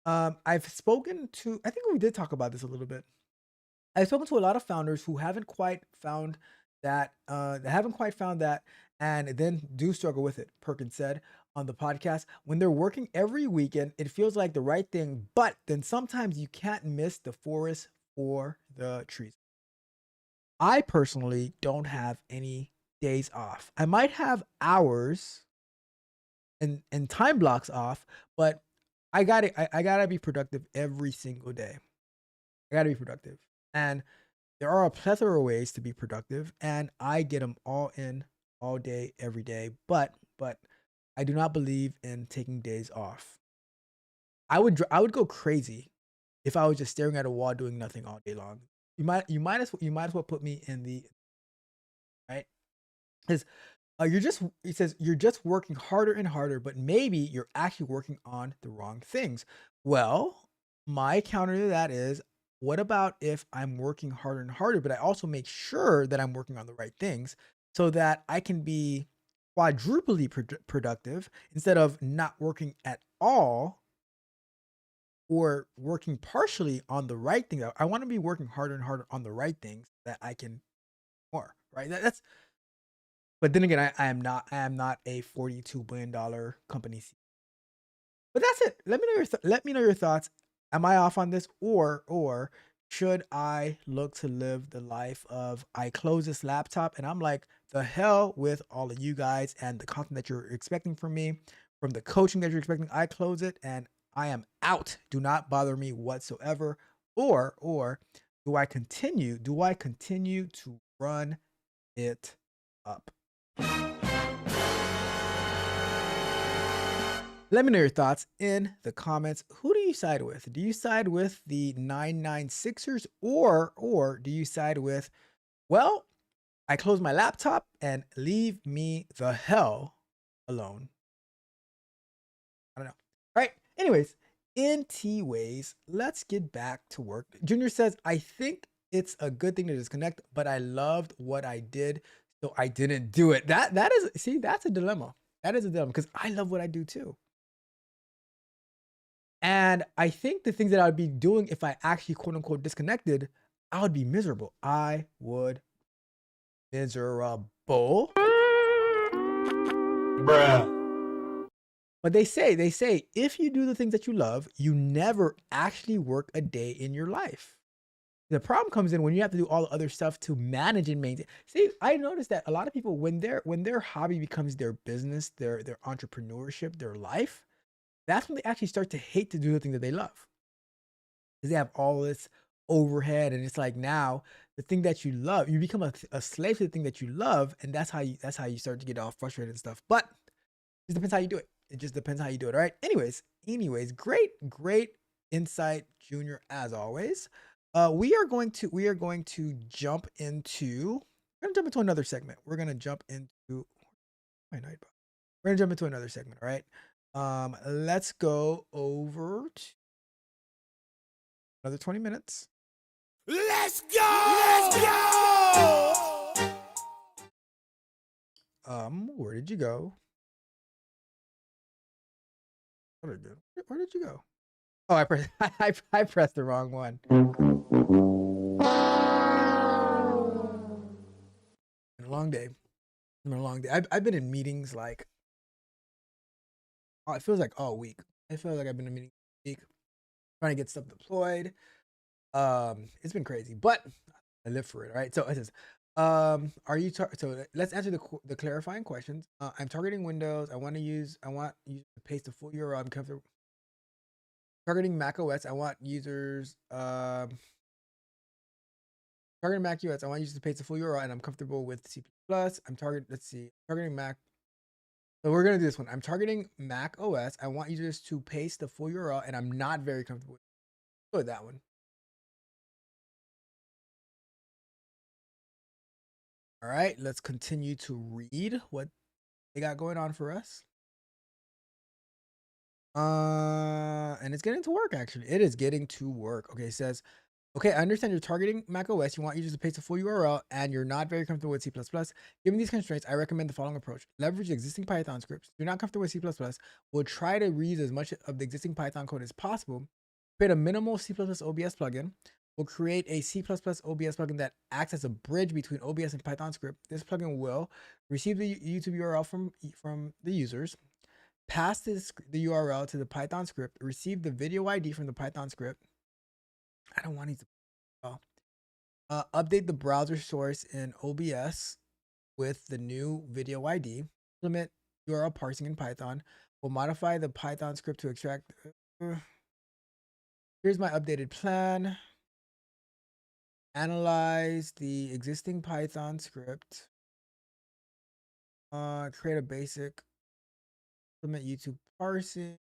I've spoken to, I think we did talk about this a little bit. I've spoken to a lot of founders who haven't quite found that, and then do struggle with it. Perkins said on the podcast, when they're working every weekend, it feels like the right thing, but then sometimes you can't miss the forest for the trees. I personally don't have any days off. I might have hours and time blocks off, but I gotta be productive every single day. I gotta be productive. And there are a plethora of ways to be productive, and I get them all in all day, every day. But I do not believe in taking days off. I would go crazy if I was just staring at a wall doing nothing all day long. You might as well put me in the right. Because you're just, it says you're just working harder and harder, but maybe you're actually working on the wrong things. Well, my counter to that is, what about if I'm working harder and harder, but I also make sure that I'm working on the right things so that I can be quadruply productive instead of not working at all or working partially on the right thing. I want to be working harder and harder on the right things that I can more, right? That's, but then again, I am not a $42 billion company. But that's it. Let me know let me know your thoughts. Am I off on this, or should I look to live the life of, I close this laptop and I'm like, the hell with all of you guys and the content that you're expecting from me, from the coaching that you're expecting. I close it and I am out. Do not bother me whatsoever. Or do I continue? Do I continue to run it up? Let me know your thoughts in the comments. Who do you side with? Do you side with the 996ers, or do you side with, well, I close my laptop and leave me the hell alone? I don't know. All right. Anyways, in T ways, let's get back to work. Junior says, I think it's a good thing to disconnect, but I loved what I did, so I didn't do it. That is, see, that's a dilemma. That is a dilemma because I love what I do too. And I think the things that I would be doing if I actually quote unquote disconnected, I would be miserable. I would miserable. Bruh. But they say if you do the things that you love, you never actually work a day in your life. The problem comes in when you have to do all the other stuff to manage and maintain. See, I noticed that a lot of people, when their hobby becomes their business, their entrepreneurship, their life, that's when they actually start to hate to do the thing that they love. Because they have all this overhead, and it's like, now the thing that you love, you become a slave to the thing that you love, and that's how you start to get all frustrated and stuff. But it depends how you do it. It just depends how you do it. All right. Anyways, great insight, Junior, as always. We are going to jump into another segment. We're gonna jump into another segment. All right. Let's go over to another 20 minutes. Let's go! Let's go! Where did you go? Where did you go? Oh, I pressed I pressed the wrong one. Been a long day. Been a long day. I've been in meetings like, oh, it feels like all week. I feel like I've been in meetings all week trying to get stuff deployed. It's been crazy, but I live for it. All right. So it says, are you so let's answer the clarifying questions. I'm targeting Windows. I want you to paste the full URL. I'm comfortable targeting Mac OS. I want users targeting Mac OS. I want users to paste the full URL, and I'm comfortable with C++. Let's see, targeting Mac. So we're gonna do this one. I'm targeting Mac OS. I want users to paste the full URL, and I'm not very comfortable with that one. All right, let's continue to read what they got going on for us. And it's getting to work, actually. It is getting to work. Okay, it says, Okay, I understand you're targeting macOS. You want users to paste a full URL, and you're not very comfortable with C++. Given these constraints, I recommend the following approach. Leverage existing Python scripts. If you're not comfortable with C++, we'll try to reuse as much of the existing Python code as possible. Create a minimal C++ OBS plugin. We'll create a C++ OBS plugin that acts as a bridge between OBS and Python script. This plugin will receive the YouTube URL from the users, pass the URL to the Python script, receive the video ID from the Python script. I don't want to. Update the browser source in OBS with the new video ID. Implement URL parsing in Python. We'll modify the Python script to extract. Here's my updated plan. Analyze the existing Python script. Create a basic. Implement YouTube parsing.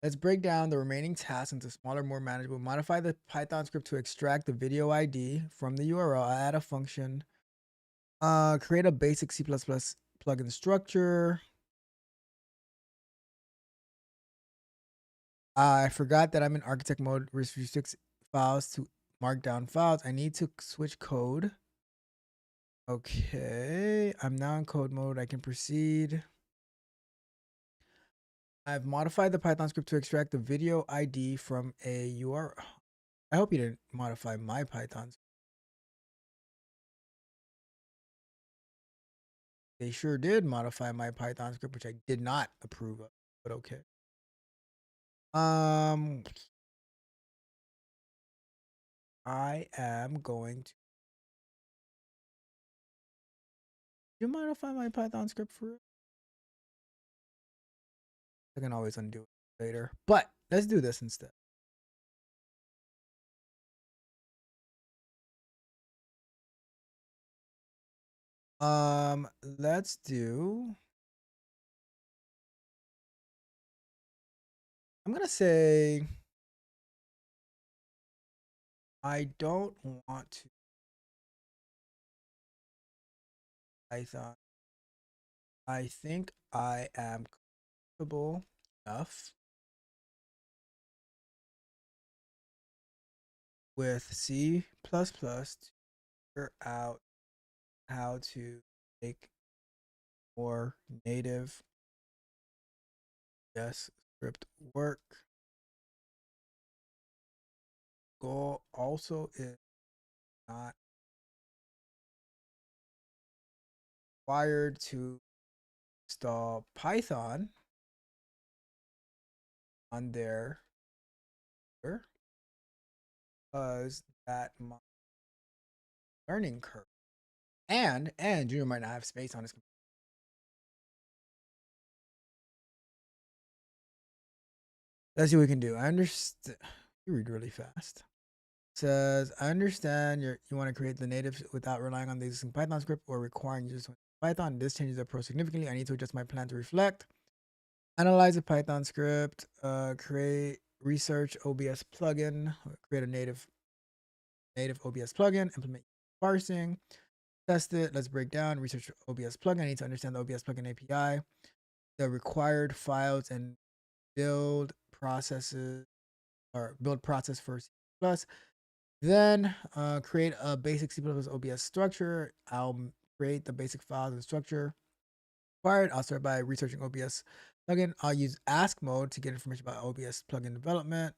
Let's break down the remaining tasks into smaller, more manageable. Modify the Python script to extract the video ID from the URL. Add a function. Create a basic C++ plugin structure. I forgot that I'm in architect mode. Restrict files to markdown files. I need to switch code. Okay, I'm now in code mode. I can proceed. I've modified the Python script to extract the video ID from a URL. I hope you didn't modify my Python. They sure did modify my Python script, which I did not approve of, but okay. I am going to. Do you modify my Python script for it? I can always undo it later, but let's do this instead. Let's do. I'm gonna say I don't want to Python. I think I am comfortable enough with C++ to figure out how to make more native script work. Goal also is not required to install Python on their because that my learning curve and Junior might not have space on his computer. Let's see what we can do. I understand. You read really fast. Says, I understand you want to create the native without relying on the existing Python script or requiring users to Python. This changes the approach significantly. I need to adjust my plan to reflect. Analyze the Python script. Create research OBS plugin. Create a native OBS plugin. Implement parsing. Test it. Let's break down research OBS plugin. I need to understand the OBS plugin API, the required files and build processes or build process for C++. Then create a basic C++ OBS structure. I'll create the basic files and structure required. I'll start by researching OBS plugin. I'll use ask mode to get information about OBS plugin development.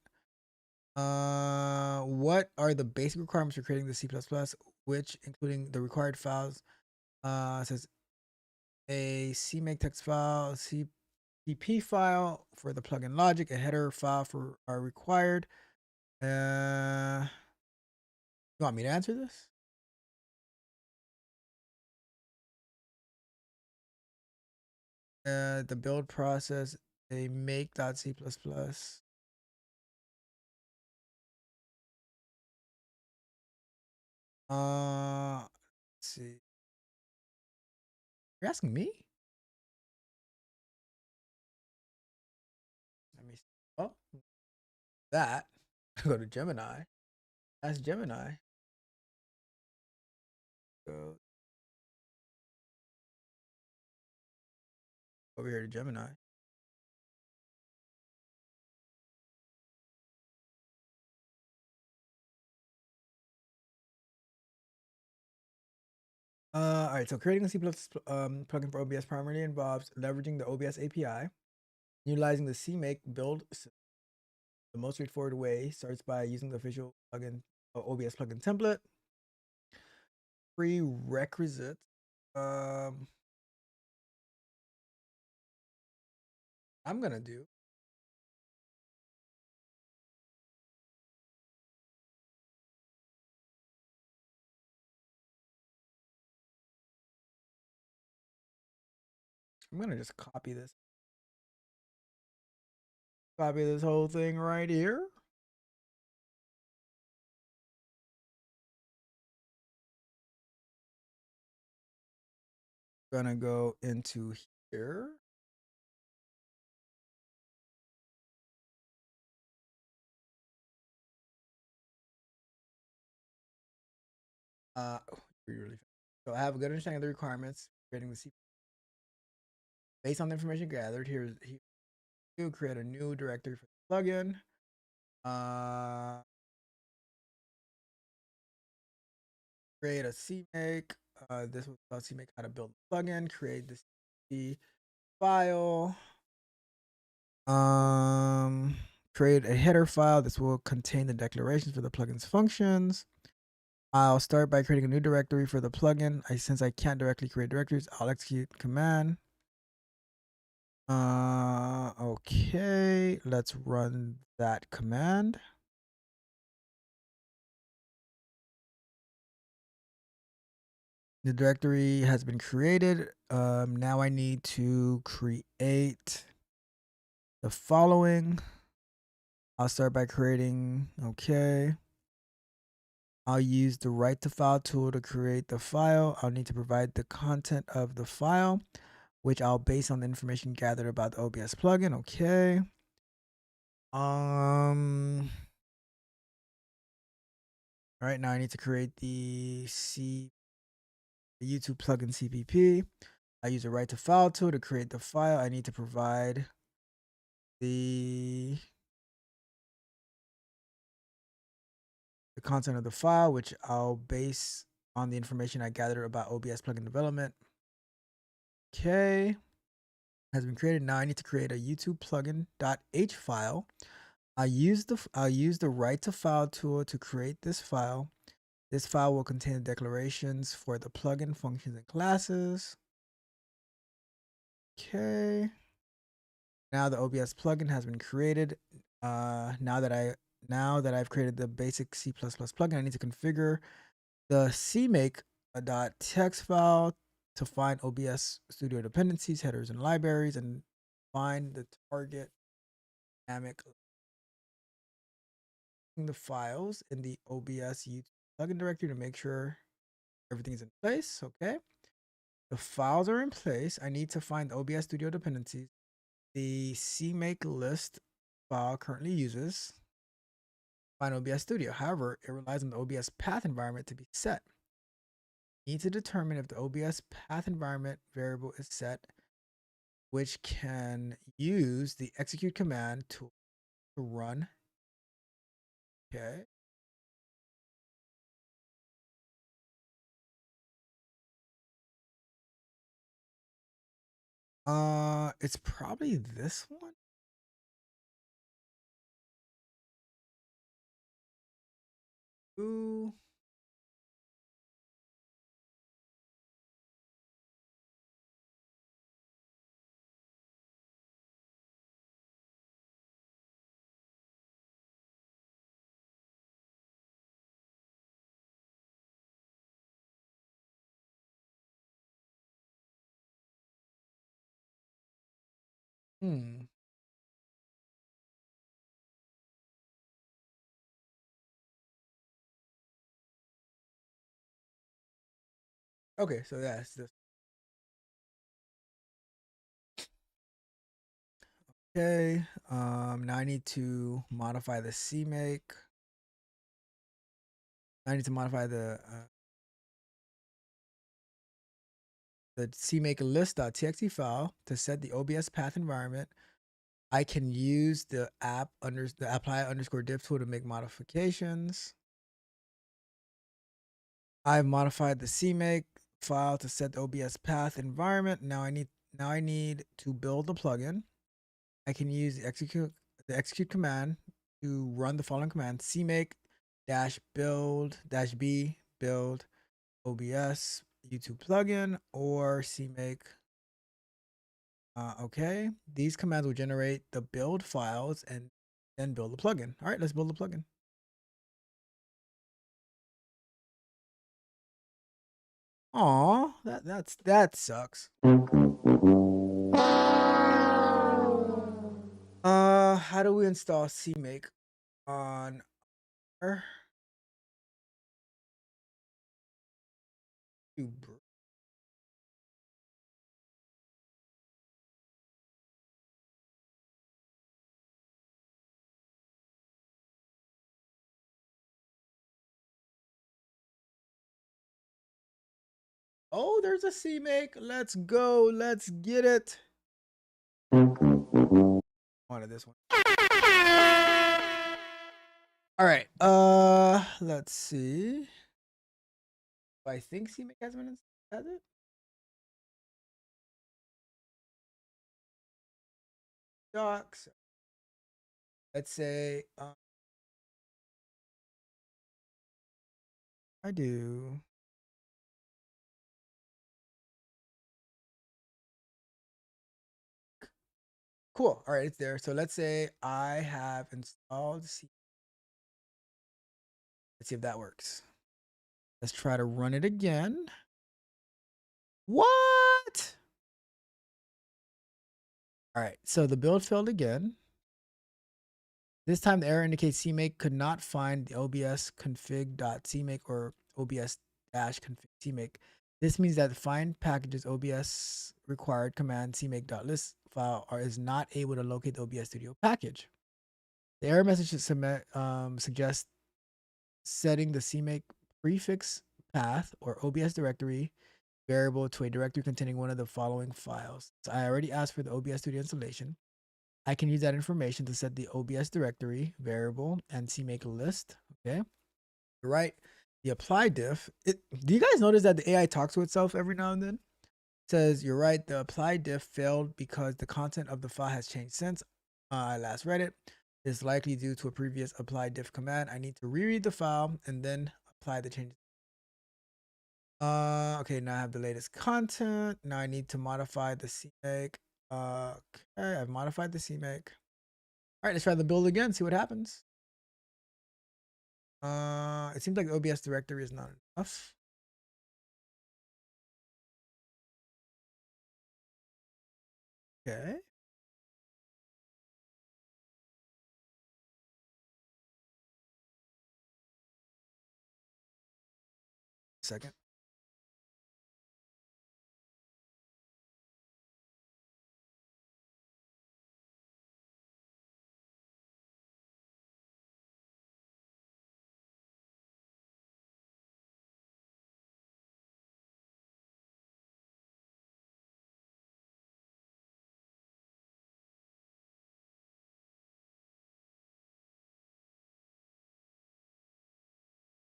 What are the basic requirements for creating the C++, which including the required files? Says a CMake text file, CPP file for the plugin logic, a header file for are required. You want me to answer this? The build process, a make.c++. Let's see. You're asking me? Let me see. Oh, that. Go to Gemini. Ask Gemini. Go over here to Gemini. All right, so creating a C++ plugin for OBS primarily involves leveraging the OBS API, utilizing the CMake build. The most straightforward way starts by using the official plugin OBS plugin template. Prerequisites. I'm gonna do. I'm gonna just copy this. Copy this whole thing right here. Gonna go into here. Really fast. So I have a good understanding of the requirements, creating the C. Based on the information gathered, here you create a new directory for the plugin. Create a CMake. This will tell CMake how to build the plugin. Create the C file. Create a header file. This will contain the declarations for the plugin's functions. I'll start by creating a new directory for the plugin. Since I can't directly create directories, I'll execute command. Okay, let's run that command. The directory has been created. Now I need to create the following. I'll start by creating, okay. I'll use the write to file tool to create the file. I'll need to provide the content of the file, which I'll base on the information gathered about the OBS plugin. Okay. All right, now I need to create the YouTube plugin CPP. I use the write to file tool to create the file. I need to provide the content of the file, which I'll base on the information I gathered about OBS plugin development. Okay, has been created. Now I need to create a YouTube plugin.h file. I'll use the write to file tool to create this file. This file will contain the declarations for the plugin functions and classes. Okay. Now the OBS plugin has been created. Now that I've created the basic C++ plugin, I need to configure the CMake.txt file to find OBS Studio dependencies, headers, and libraries, and find the target dynamic the files in the OBS YouTube plugin directory to make sure everything's in place. Okay. The files are in place. I need to find the OBS Studio dependencies. The CMake list file currently uses find OBS Studio. However, it relies on the OBS path environment to be set. Need to determine if the OBS path environment variable is set, which can use the execute command to run. Okay. It's probably this one. Ooh. Hmm. Okay, so that's this. Okay. Now I need to modify the CMake. I need to modify the the cmake list.txt file to set the OBS path environment. I can use the apply underscore diff tool to make modifications. I've modified the cmake file to set the OBS path environment. Now I need to build the plugin. I can use the execute command to run the following command: cmake -build -b build OBS YouTube plugin, or cmake. Okay, these commands will generate the build files and then build the plugin. All right, let's build the plugin. Aw, that sucks. How do we install cmake on our YouTube? Oh, there's a cmake. Let's go. Let's get it. Wanted this one. All right. Let's see. I think cmake has been installed. Has it? Docs. Let's say I do. Cool. All right, it's there. So let's say I have installed cmake. Let's see if that works. Let's try to run it again. What? All right, so the build failed again. This time the error indicates cmake could not find the obs config.cmake or obs-config cmake. This means that the find packages obs required command cmake.list file is not able to locate the OBS Studio package. The error message suggests setting the cmake prefix path or OBS directory variable to a directory containing one of the following files. So I already asked for the OBS Studio installation. I can use that information to set the OBS directory variable and cmake list. Okay, you're right. The apply diff. Do you guys notice that the AI talks to itself every now and then? It says, you're right. The apply diff failed because the content of the file has changed since I last read it. It's likely due to a previous apply diff command. I need to reread the file and then apply the changes. Okay, now I have the latest content. Now I need to modify the cmake. Okay, I've modified the cmake. All right, let's try the build again, see what happens. It seems like the OBS directory is not enough. Okay. Second.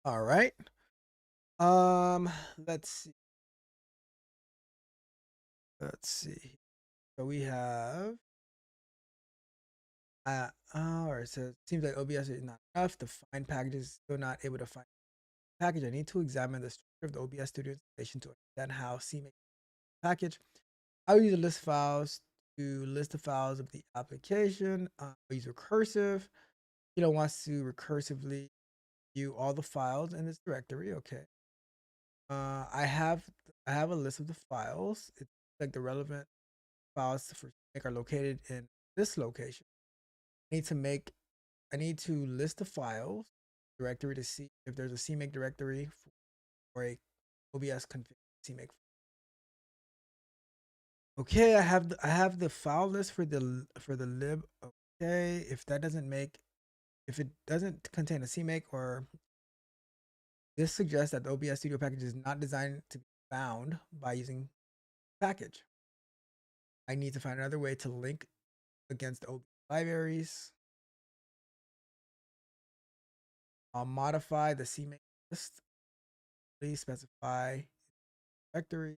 All right. Let's see. Let's see. So we have all right, so it seems like OBS is not enough. The find package is still not able to find the package. I need to examine the structure of the OBS Studio installation to understand how cmake package. I will use the list files to list the files of the application. I'll use recursive. Wants to recursively view all the files in this directory. Okay. I have a list of the files. It's like the relevant files for cmake are located in this location. I need to list the files directory to see if there's a cmake directory for a OBS config cmake. Okay, I have the file list for the lib. Okay, if it doesn't contain a cmake, or this suggests that the OBS Studio package is not designed to be found by using package. I need to find another way to link against OBS libraries. I'll modify the CMake list. Please specify directory.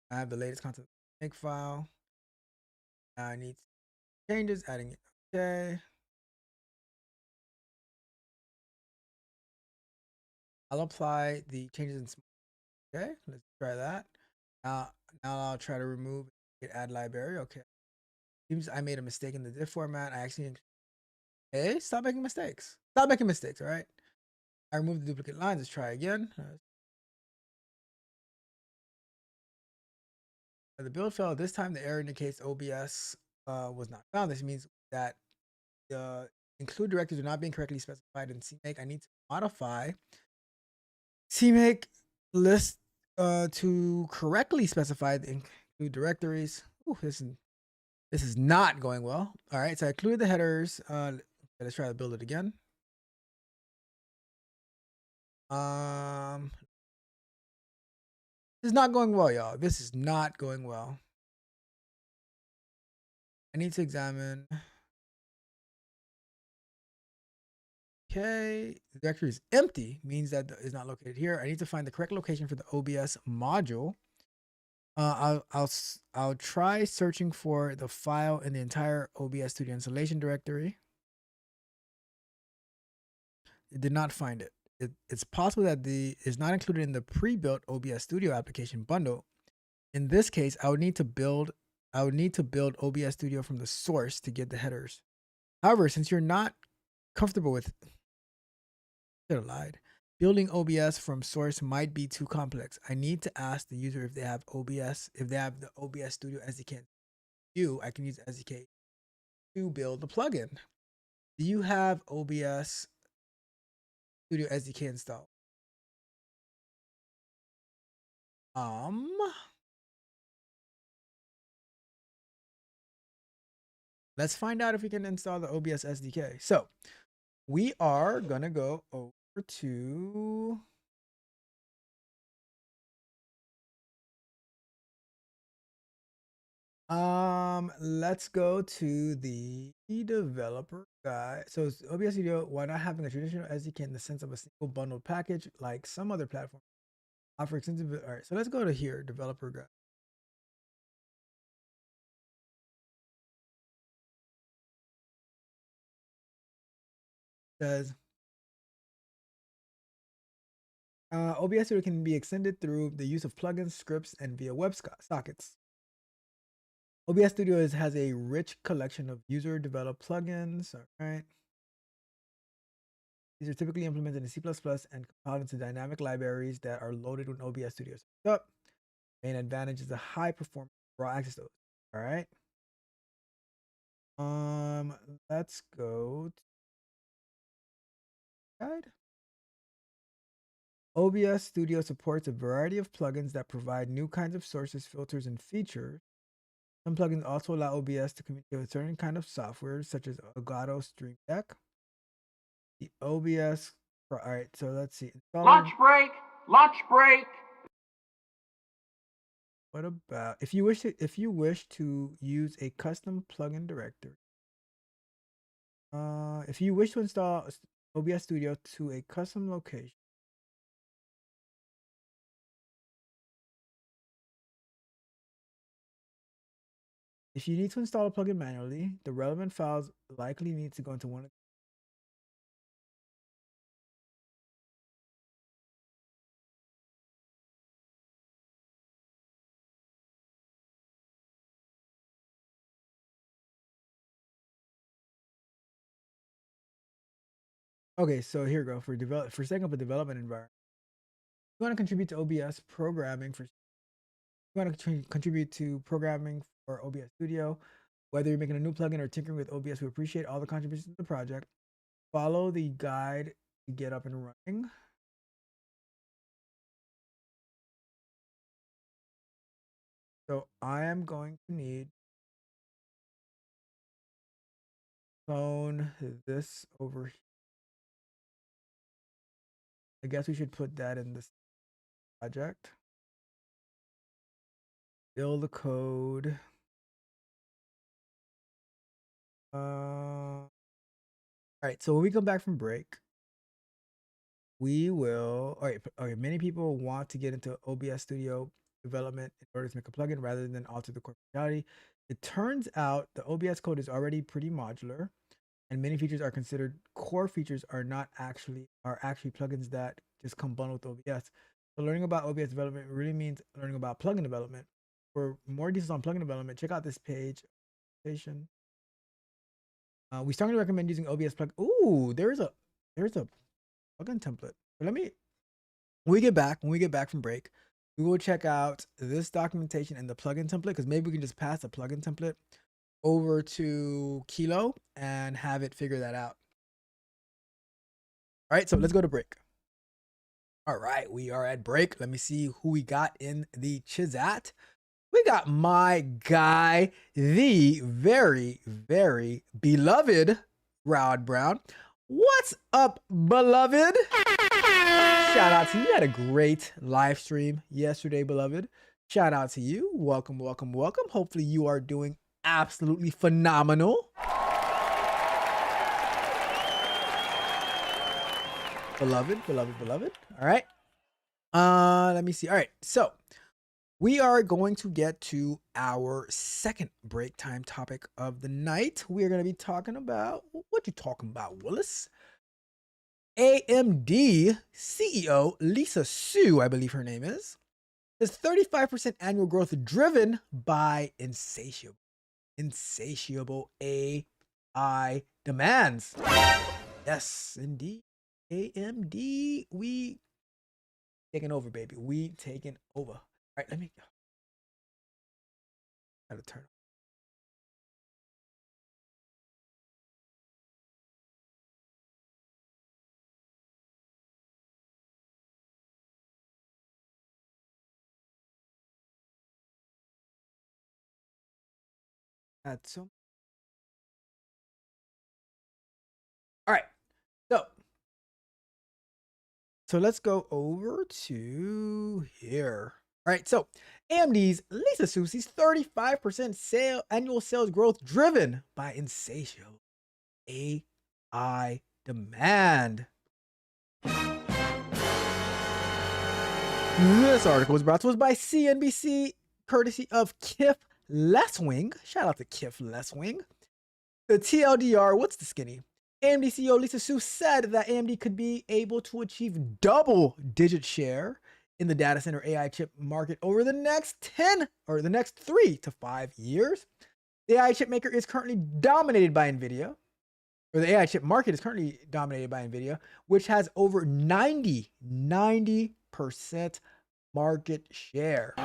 I have the latest content make file. Now I need changes, adding it. Okay. I'll apply the changes in small. Okay, let's try that. Now I'll try to remove it, add library. Okay. Seems I made a mistake in the diff format. I actually, hey, stop making mistakes. Stop making mistakes, all right? I removed the duplicate lines. Let's try again. The build failed. This time the error indicates OBS was not found. This means that the include directives are not being correctly specified in CMake. I need to modify CMake list to correctly specify the include directories. Ooh, this is not going well. All right, so I included the headers. Let's try to build it again. This is not going well, y'all. This is not going well. I need to examine. Okay, the directory is empty, means that is not located here. I need to find the correct location for the OBS module. I'll try searching for the file in the entire OBS Studio installation directory. It did not find it. It's possible that is not included in the pre-built OBS Studio application bundle. In this case, I would need to build OBS Studio from the source to get the headers. However, since you're not comfortable with, should have lied. Building OBS from source might be too complex. I need to ask the user if they have the OBS Studio SDK. I can use the SDK to build the plugin. Do you have OBS Studio SDK installed? Let's find out if we can install the OBS SDK. So we are gonna go over to let's go to the developer guide. So OBS Studio, why not having a traditional SDK in the sense of a single bundled package like some other platforms offer extensive. All right, so let's go to here, developer guide. Says OBS Studio can be extended through the use of plugins, scripts, and via web sockets. OBS Studio has a rich collection of user-developed plugins. All right. These are typically implemented in C++ and compiled into dynamic libraries that are loaded when OBS Studio is up. Main advantage is the high performance raw access to those. All right. Let's go to guide. OBS Studio supports a variety of plugins that provide new kinds of sources, filters, and features. Some plugins also allow OBS to communicate with certain kind of software, such as Elgato Stream Deck. The OBS. All right, so let's see. Lunch break. Lunch break. What about if you wish to use a custom plugin directory? If you wish to install OBS Studio to a custom location. If you need to install a plugin manually, the relevant files likely need to go into one of. Okay, so here we go. For setting up a development environment, you want to contribute to OBS programming for. You want to contribute to programming for OBS Studio, whether you're making a new plugin or tinkering with OBS. We appreciate all the contributions to the project. Follow the guide to get up and running. So I am going to need phone this over here. I guess we should put that in this. project. Build the code. All right, so when we come back from break, we will. All right. Many people want to get into OBS Studio development in order to make a plugin rather than alter the core functionality. It turns out the OBS code is already pretty modular, and many features are considered core features are actually plugins that just come bundled with OBS. So learning about OBS development really means learning about plugin development. For more details on plugin development, check out this page. We strongly recommend using OBS plugin. Ooh, there's a plugin template. But when we get back from break, we will check out this documentation and the plugin template, because maybe we can just pass the plugin template over to Kilo and have it figure that out. All right, so let's go to break. All right, we are at break. Let me see who we got in the Chizat. We got my guy, the very, very beloved Rod Brown. What's up, beloved? Shout out to you. You had a great live stream yesterday, beloved. Shout out to you. Welcome, welcome, welcome. Hopefully you are doing absolutely phenomenal. Beloved, beloved, beloved. All right. Let me see. All right. So we are going to get to our second break time topic of the night. We are going to be talking about, what you talking about, Willis? AMD CEO Lisa Su, I believe her name is 35% annual growth driven by insatiable AI demands. Yes, indeed. AMD, we taking over, baby. We taking over. All right, let me go. Gotta turn. That's so. All right, so let's go over to here. All right, so AMD's Lisa Su sees 35% annual sales growth driven by insatiable AI demand. This article was brought to us by CNBC, courtesy of Kif Leswing. Shout out to Kif Leswing. The TLDR, what's the skinny? AMD CEO Lisa Su said that AMD could be able to achieve double-digit share in the data center AI chip market over the next 3 to 5 years. The AI chip maker is currently dominated by NVIDIA, or the AI chip market is currently dominated by NVIDIA, which has over 90% market share.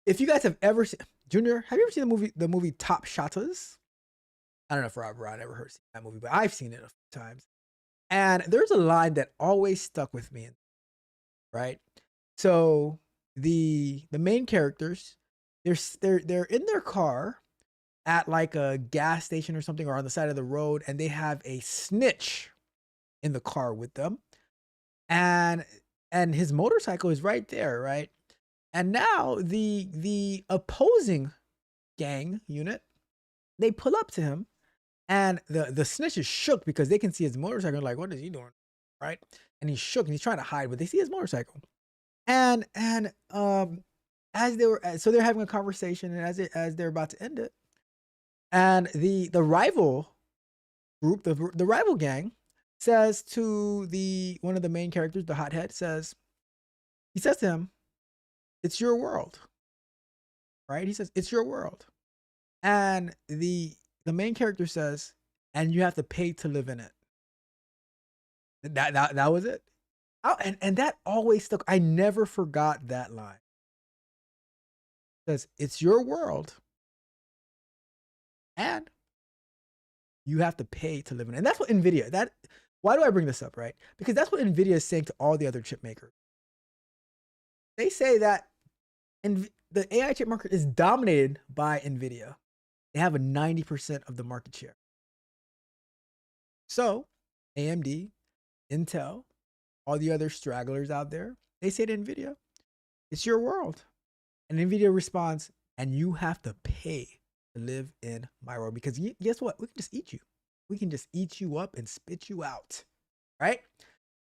If you guys have ever seen, Junior, have you ever seen the movie Top Shotters? I don't know if Rob ever heard that movie, but I've seen it a few times. And there's a line that always stuck with me, right? So the main characters, they're in their car at like a gas station or something, or on the side of the road, and they have a snitch in the car with them. And his motorcycle is right there, right? And now the opposing gang unit, they pull up to him, and the snitch is shook because they can see his motorcycle. Like, what is he doing, right? And he's shook and he's trying to hide, but they see his motorcycle. And as they're having a conversation, and as they're about to end it, and the rival group, the rival gang, says to one of the main characters, the hothead, he says to him, "It's your world," right? He says, "It's your world," and the main character says, "And you have to pay to live in it." That was it. Oh, and that always stuck. I never forgot that line. It says, "It's your world, and you have to pay to live in it." And that's what NVIDIA, why do I bring this up, right? Because that's what NVIDIA is saying to all the other chip makers. They say that the AI chip market is dominated by NVIDIA. They have a 90% of the market share. So AMD, Intel, all the other stragglers out there, they say to NVIDIA, it's your world. And NVIDIA responds, and you have to pay to live in my world, because guess what? We can just eat you. We can just eat you up and spit you out, right?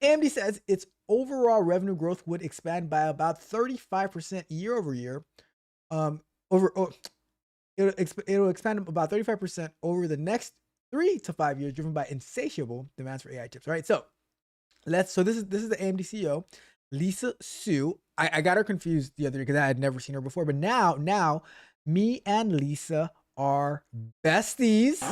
AMD says its overall revenue growth would expand by about 35% year over year. It'll expand about 35% over the next 3 to 5 years, driven by insatiable demands for AI chips, right? So this is the AMD CEO, Lisa Su. I got her confused the other day because I had never seen her before, but now me and Lisa are besties.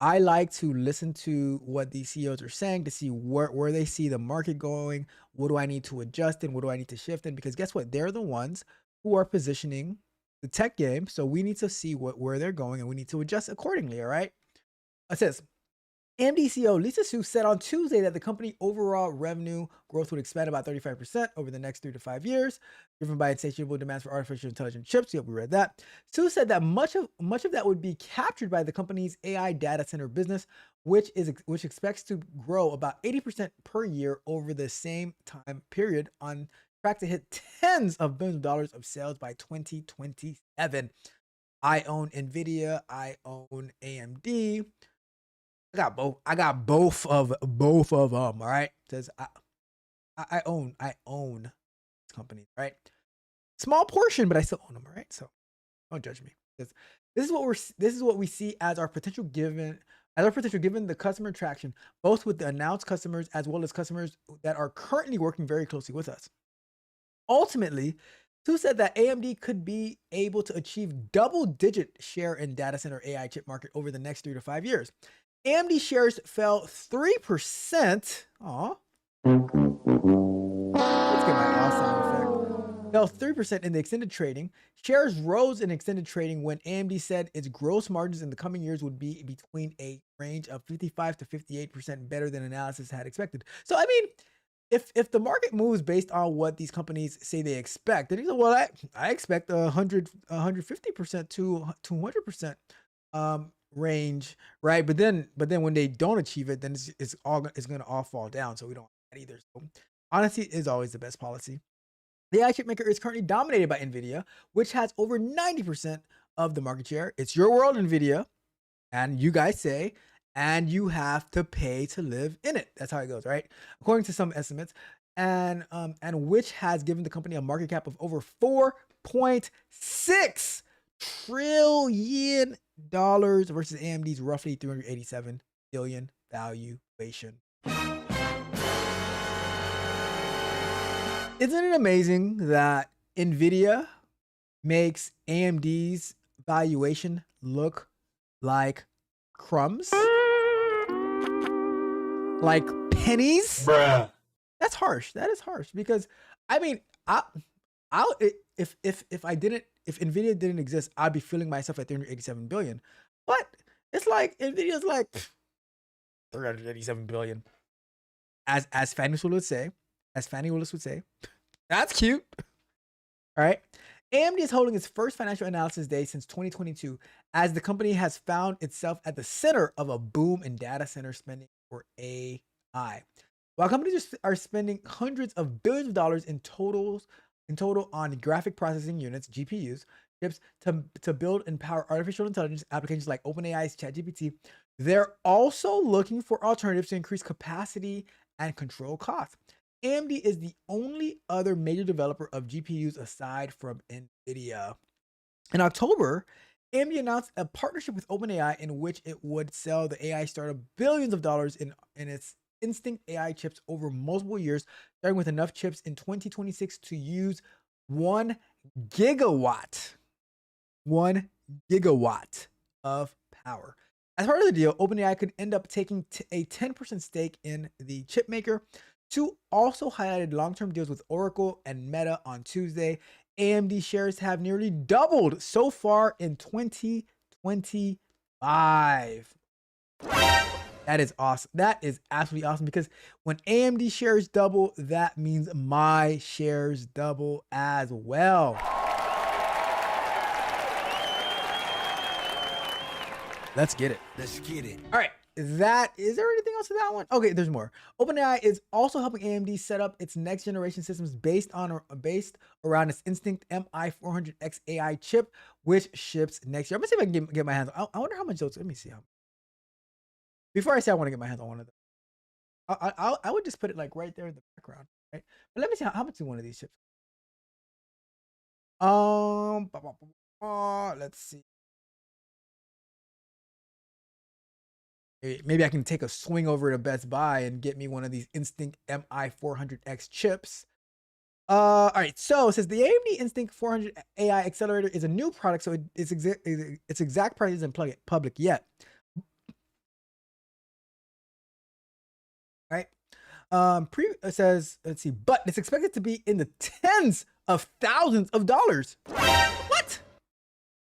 I like to listen to what these CEOs are saying to see where they see the market going. What do I need to adjust in? What do I need to shift in? Because guess what? They're the ones who are positioning the tech game. So we need to see where they're going, and we need to adjust accordingly. All right. It says, AMD CEO Lisa Su said on Tuesday that the company overall revenue growth would expand about 35% over the next 3 to 5 years, driven by insatiable demands for artificial intelligence chips. Yep, we read that. Su said that much of that would be captured by the company's AI data center business, which expects to grow about 80% per year over the same time period, on track to hit tens of billions of dollars of sales by 2027. I own NVIDIA. I own AMD. I got both of them. All right, says I own companies, right? Small portion, but I still own them. All right, so don't judge me. This is what we see as our potential given the customer traction, both with the announced customers as well as customers that are currently working very closely with us. Ultimately, Su said that AMD could be able to achieve double-digit share in data center AI chip market over the next 3 to 5 years. AMD shares fell 3%. Aw. Let's get my sound effect. Fell 3% in the extended trading. Shares rose in extended trading when AMD said its gross margins in the coming years would be between a range of 55 to 58% better than analysis had expected. So, I mean, if the market moves based on what these companies say they expect, then you say, well, I expect 150% to 200% range, right? But then when they don't achieve it, then it's going to all fall down. So we don't want that either. So honesty is always the best policy. The AI chip maker is currently dominated by NVIDIA, which has over 90% of the market share. It's your world, NVIDIA, and you guys say, and you have to pay to live in it. That's how it goes, right? According to some estimates, and which has given the company a market cap of over $4.6 trillion versus AMD's roughly $387 billion valuation. Isn't it amazing that NVIDIA makes AMD's valuation look like crumbs? Like pennies? Bruh. That's harsh. That is harsh, because I mean, if NVIDIA didn't exist, I'd be feeling myself at 387 billion. But it's like NVIDIA's like 387 billion. As Fannie Willis would say, that's cute. All right. AMD is holding its first financial analysis day since 2022, as the company has found itself at the center of a boom in data center spending for AI. While companies are spending hundreds of billions of dollars in total on graphic processing units, GPUs, chips to build and power artificial intelligence applications like OpenAI's ChatGPT, they're also looking for alternatives to increase capacity and control costs. AMD is the only other major developer of GPUs aside from NVIDIA. In October, AMD announced a partnership with OpenAI in which it would sell the AI startup billions of dollars in its Instinct AI chips over multiple years, starting with enough chips in 2026 to use 1 gigawatt of power. As part of the deal, OpenAI could end up taking a 10% stake in the chip maker. Two also highlighted long-term deals with Oracle and Meta on Tuesday. AMD shares have nearly doubled so far in 2025. That is awesome. That is absolutely awesome, because when AMD shares double, that means my shares double as well. Let's get it. Let's get it. All right. that is there anything else to that one? Okay, there's more. OpenAI is also helping AMD set up its next generation systems based around its Instinct MI400X AI chip, which ships next year. I'm gonna see if I can get my hands on. I wonder how much those. Let me see how. Before I say I want to get my hands on one of them, I would just put it like right there in the background, right? But let me see how much is one of these chips. Let's see. Maybe I can take a swing over to Best Buy and get me one of these Instinct MI400X chips. All right, so it says the AMD Instinct 400 AI accelerator is a new product, so its exact price isn't public yet. Right? It says, let's see, but it's expected to be in the tens of thousands of dollars. What?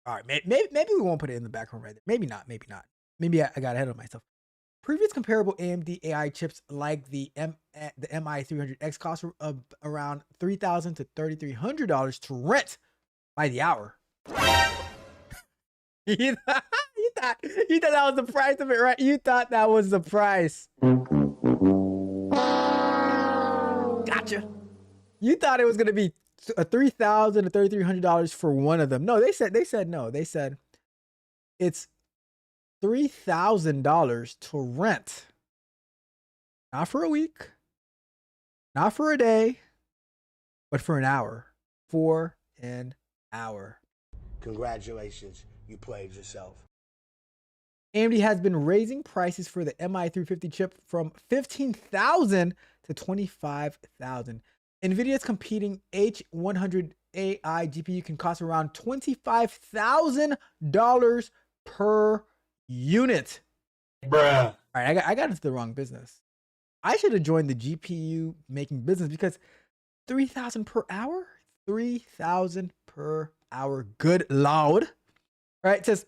All right, maybe we won't put it in the background right there. Maybe not. Maybe I got ahead of myself. Previous comparable AMD AI chips like the MI300X cost around $3,000 to $3,300 to rent by the hour. you thought that was the price of it, right? You thought that was the price. Gotcha. You thought it was gonna be $3,000 to $3,300 for one of them. No, they said no. They said it's $3,000 to rent. Not for a week, not for a day, but for an hour. For an hour. Congratulations, you played yourself. AMD has been raising prices for the MI350 chip from $15,000 to $25,000. NVIDIA's competing H100 AI GPU can cost around $25,000 per unit. Bruh. All right, I got into the wrong business. I should have joined the GPU making business because $3,000 per hour? $3,000 per hour. Good Lord. All right, it says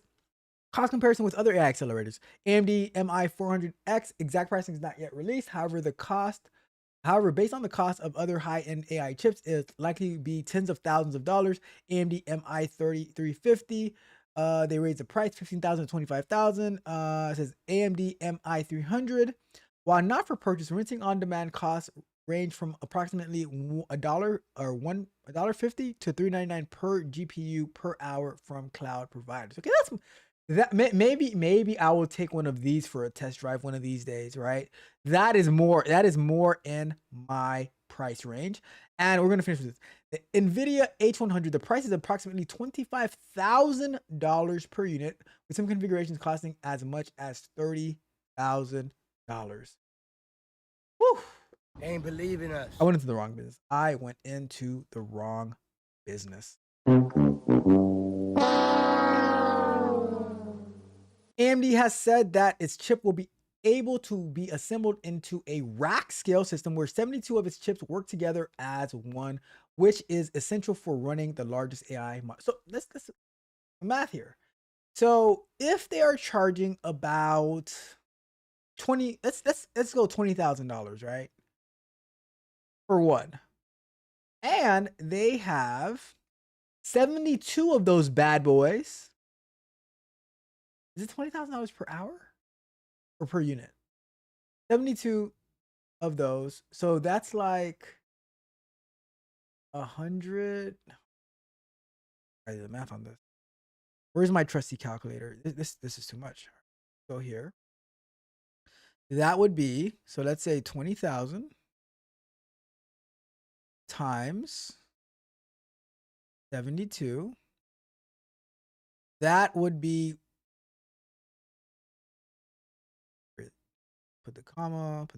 cost comparison with other AI accelerators. AMD MI400X exact pricing is not yet released. However, based on the cost of other high-end AI chips, it's likely to be tens of thousands of dollars. AMD MI3350, they raised the price $15,000 to $25,000. It says AMD MI300, while not for purchase, renting on demand costs range from approximately $1.50 to $3.99 per GPU per hour from cloud providers. Okay, maybe I will take one of these for a test drive one of these days, right? That is more in my price range. And we're going to finish with this. The NVIDIA H100, the price is approximately $25,000 per unit, with some configurations costing as much as $30,000. Woo! Ain't believing us. I went into the wrong business. AMD has said that its chip will be able to be assembled into a rack scale system where 72 of its chips work together as one, which is essential for running the largest AI model. So let's math here. So if they are charging about let's go $20,000, right? For one. And they have 72 of those bad boys. Is it $20,000 per hour or per unit? 72 of those. So that's like 100. I did the math on this. Where's my trusty calculator? This is too much. Go here. That would be, so let's say 20,000 times 72. That would be, put the comma,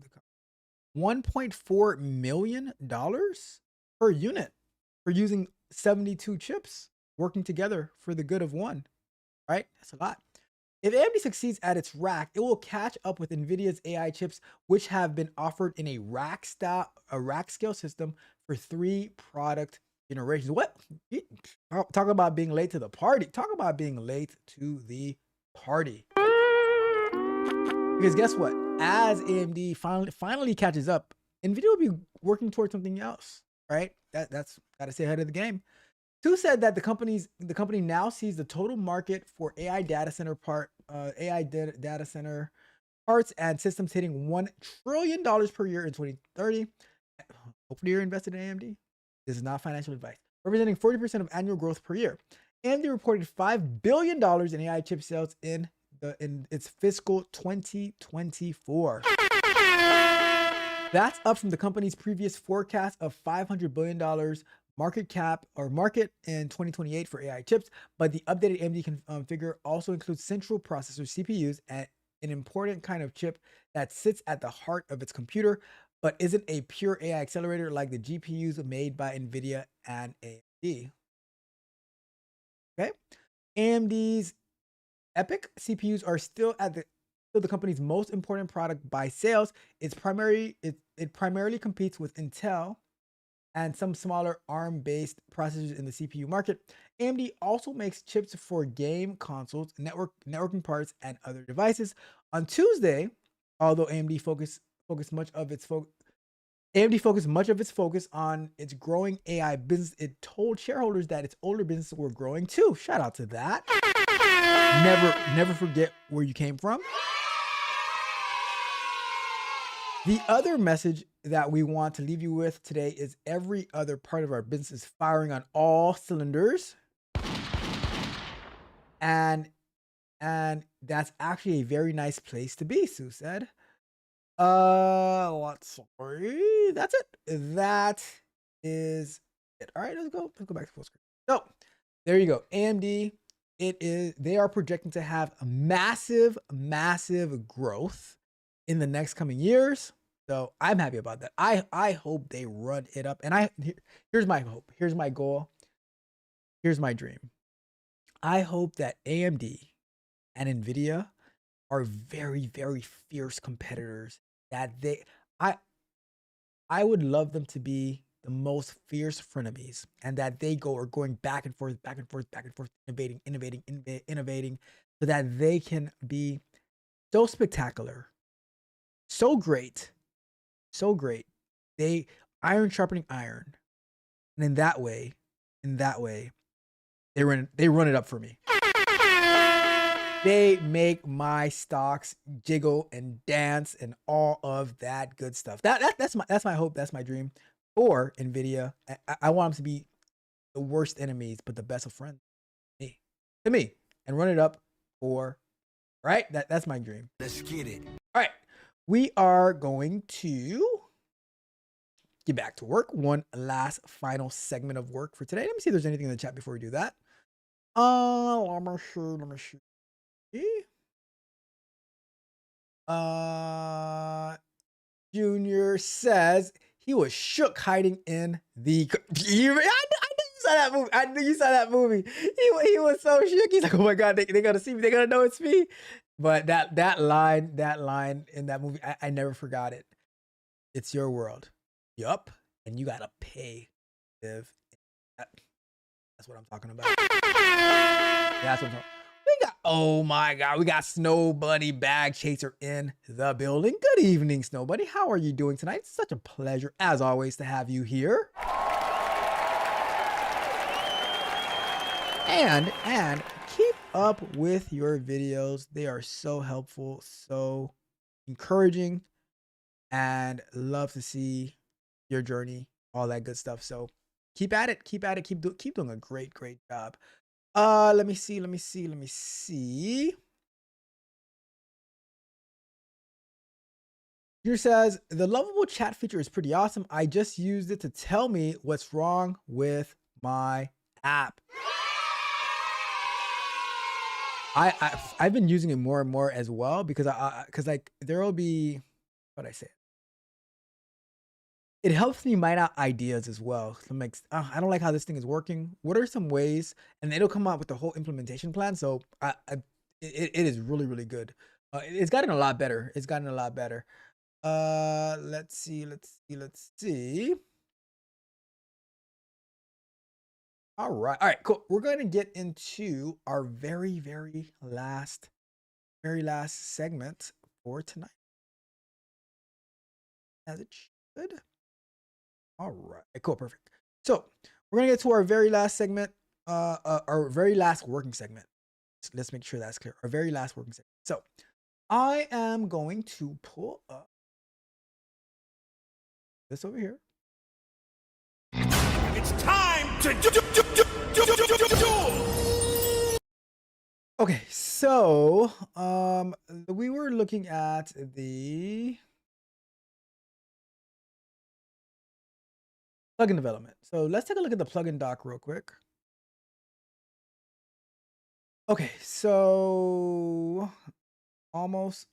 $1.4 million per unit for using 72 chips working together for the good of one, right? That's a lot. If AMD succeeds at its rack, it will catch up with NVIDIA's AI chips, which have been offered in a rack scale system for 3 product generations. What? Talk about being late to the party. Talk about being late to the party. Because guess what? As AMD finally catches up, NVIDIA will be working towards something else, right? That's got to stay ahead of the game. Tu said that the company now sees the total market for AI data center parts and systems hitting $1 trillion per year in 2030. Hopefully you're invested in AMD. This is not financial advice. Representing 40% of annual growth per year. AMD reported $5 billion in AI chip sales in its fiscal 2024. That's up from the company's previous forecast of $500 billion market cap or market in 2028 for AI chips. But the updated AMD figure also includes central processor CPUs and an important kind of chip that sits at the heart of its computer, but isn't a pure AI accelerator like the GPUs made by NVIDIA and AMD. Okay, AMD's EPYC CPUs are still the company's most important product by sales. It primarily competes with Intel and some smaller ARM-based processors in the CPU market. AMD also makes chips for game consoles, networking parts, and other devices. On Tuesday, although AMD focused much of its focus on its growing AI business, it told shareholders that its older businesses were growing too. Shout out to that. Never forget where you came from. The other message that we want to leave you with today is every other part of our business is firing on all cylinders. And that's actually a very nice place to be, Sue said. Sorry. That's it. That is it. All right, let's go back to full screen. So there you go. AMD, they are projecting to have a massive growth in the next coming years. So I'm happy about that. I hope they run it up. And here's my hope. Here's my goal. Here's my dream. I hope that AMD and NVIDIA are very fierce competitors. That I would love them to be the most fierce frenemies, and that they are going back and forth, innovating, so that they can be so spectacular, so great. They iron sharpening iron, and in that way, they run it up for me. They make my stocks jiggle and dance and all of that good stuff. That's my hope. That's my dream for NVIDIA. I want them to be the worst enemies, but the best of friends. To me, and run it up for, right? That's my dream. Let's get it. All right, we are going to get back to work. One last final segment of work for today. Let me see if there's anything in the chat before we do that. Let me see. Junior says he was shook hiding in the. I knew you saw that movie. I knew you saw that movie. He was so shook. He's like, oh my god, they gotta see me. They gotta know it's me. But that line in that movie, I never forgot it. It's your world. Yup, and you gotta pay. Live. That's what I'm talking about. That's what I'm talking. Oh my god, we got Snow Bunny Bag Chaser in the building. Good evening, Snow Bunny. How are you doing tonight? It's such a pleasure, as always, to have you here. And keep up with your videos. They are so helpful, so encouraging, and love to see your journey, all that good stuff. So keep at it. Keep doing a great job. Let me see. Here says, the lovable chat feature is pretty awesome. I just used it to tell me what's wrong with my app. I've been using it more and more as well, because like there will be, what I say, it helps me mine out ideas as well. So I'm like, I don't like how this thing is working. What are some ways? And it'll come out with the whole implementation plan. So it is really good. It's gotten a lot better. Let's see. All right, cool. We're going to get into our very last segment for tonight, as it should. All right, cool, perfect. So we're gonna get to our very last segment, our very last working segment. Let's make sure that's clear. Our very last working segment. So I am going to pull up this over here. It's time to do. Okay, so we were looking at the plugin development. So let's take a look at the plugin doc real quick. Okay, so almost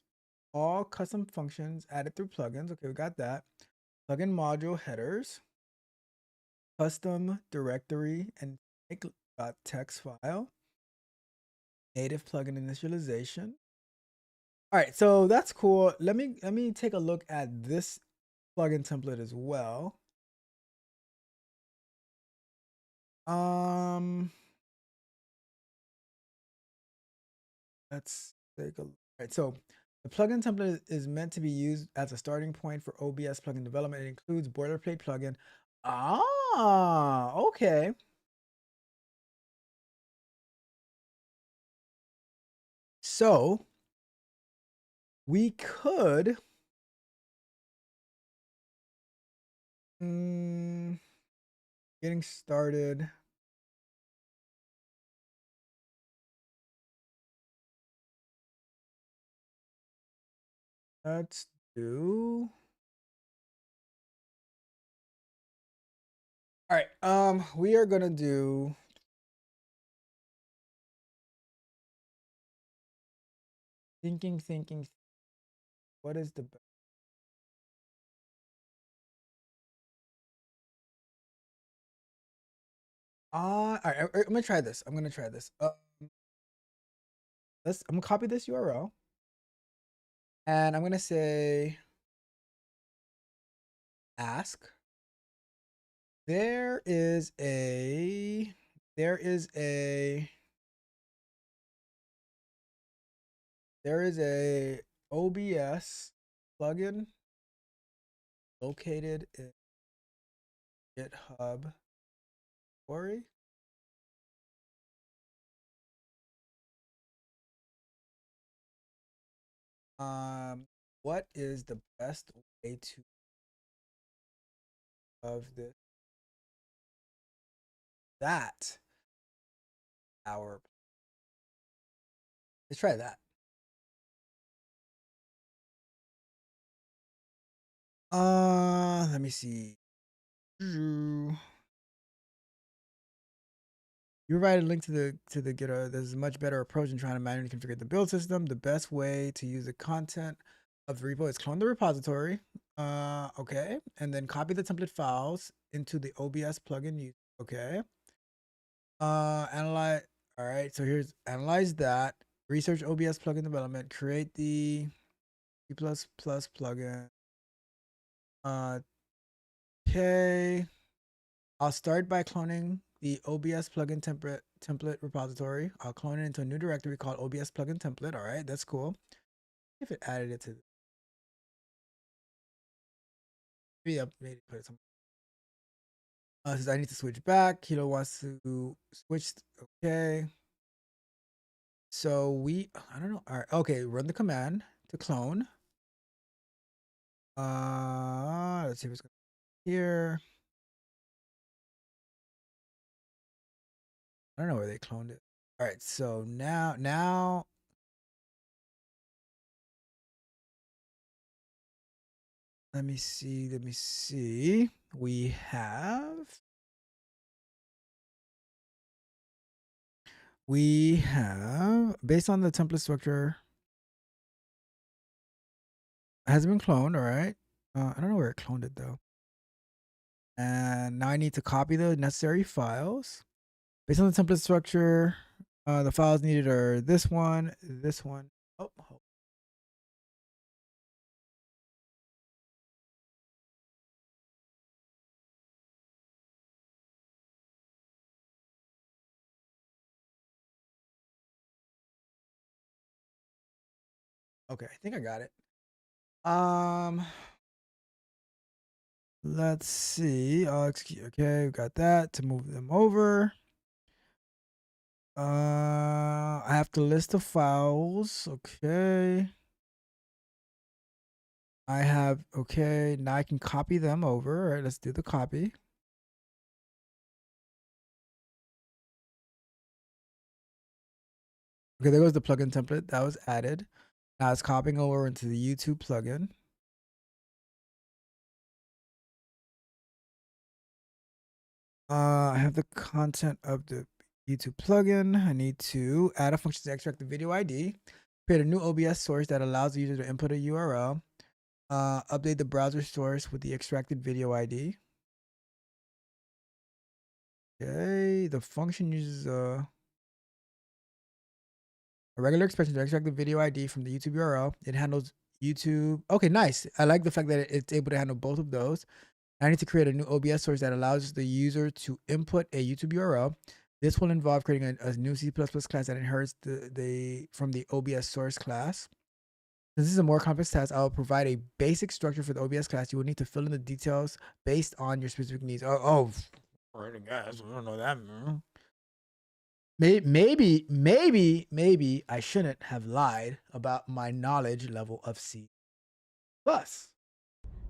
all custom functions added through plugins. Okay, we got that. Plugin module headers, custom directory and text file, native plugin initialization. All right, so that's cool. Let me take a look at this plugin template as well. Let's take a look. All right, so the plugin template is meant to be used as a starting point for OBS plugin development. It includes boilerplate plugin. Ah, okay. So we could getting started. Let's do. All right. We are gonna do thinking. What is the best? All right. I'm gonna try this. I'm gonna try this. I'm gonna copy this URL, and I'm gonna say ask. There is a OBS plugin located in GitHub story. What is the best way to of this that our let's try that. Let me see. You provide a link to the GitHub. There's a much better approach in trying to manually configure the build system. The best way to use the content of the repo is clone the repository. Okay, and then copy the template files into the OBS plugin. Okay. Analyze. All right. So here's analyze that. Research OBS plugin development. Create the C++ plugin. Okay. I'll start by cloning the OBS plugin template repository. I'll clone it into a new directory called OBS plugin template. All right, that's cool. If it added it to maybe put it somewhere. Says I need to switch back. Kilo wants to switch. Okay. So I don't know. All right. Okay. Run the command to clone. Let's see what's going on here. I don't know where they cloned it. All right. So now let me see. We have based on the template structure, it hasn't been cloned. All right. I don't know where it cloned it though. And now I need to copy the necessary files. Based on the template structure, the files needed are this one. Oh. Okay, I think I got it. Let's see. Okay, we got that to move them over. I have to list the files. Okay. I have, okay, now I can copy them over. All right, let's do the copy. Okay, there goes the plugin template that was added. Now it's copying over into the YouTube plugin. I have the content of the YouTube plugin. I need to add a function to extract the video ID, create a new OBS source that allows the user to input a URL, update the browser source with the extracted video ID. Okay, the function uses a regular expression to extract the video ID from the YouTube URL. It handles YouTube. Okay, nice. I like the fact that it's able to handle both of those. I need to create a new OBS source that allows the user to input a YouTube URL. This will involve creating a new C++ class that inherits from the OBS source class. Since this is a more complex task, I will provide a basic structure for the OBS class. You will need to fill in the details based on your specific needs. Oh, alright, guys, I don't know that. Maybe I shouldn't have lied about my knowledge level of C++.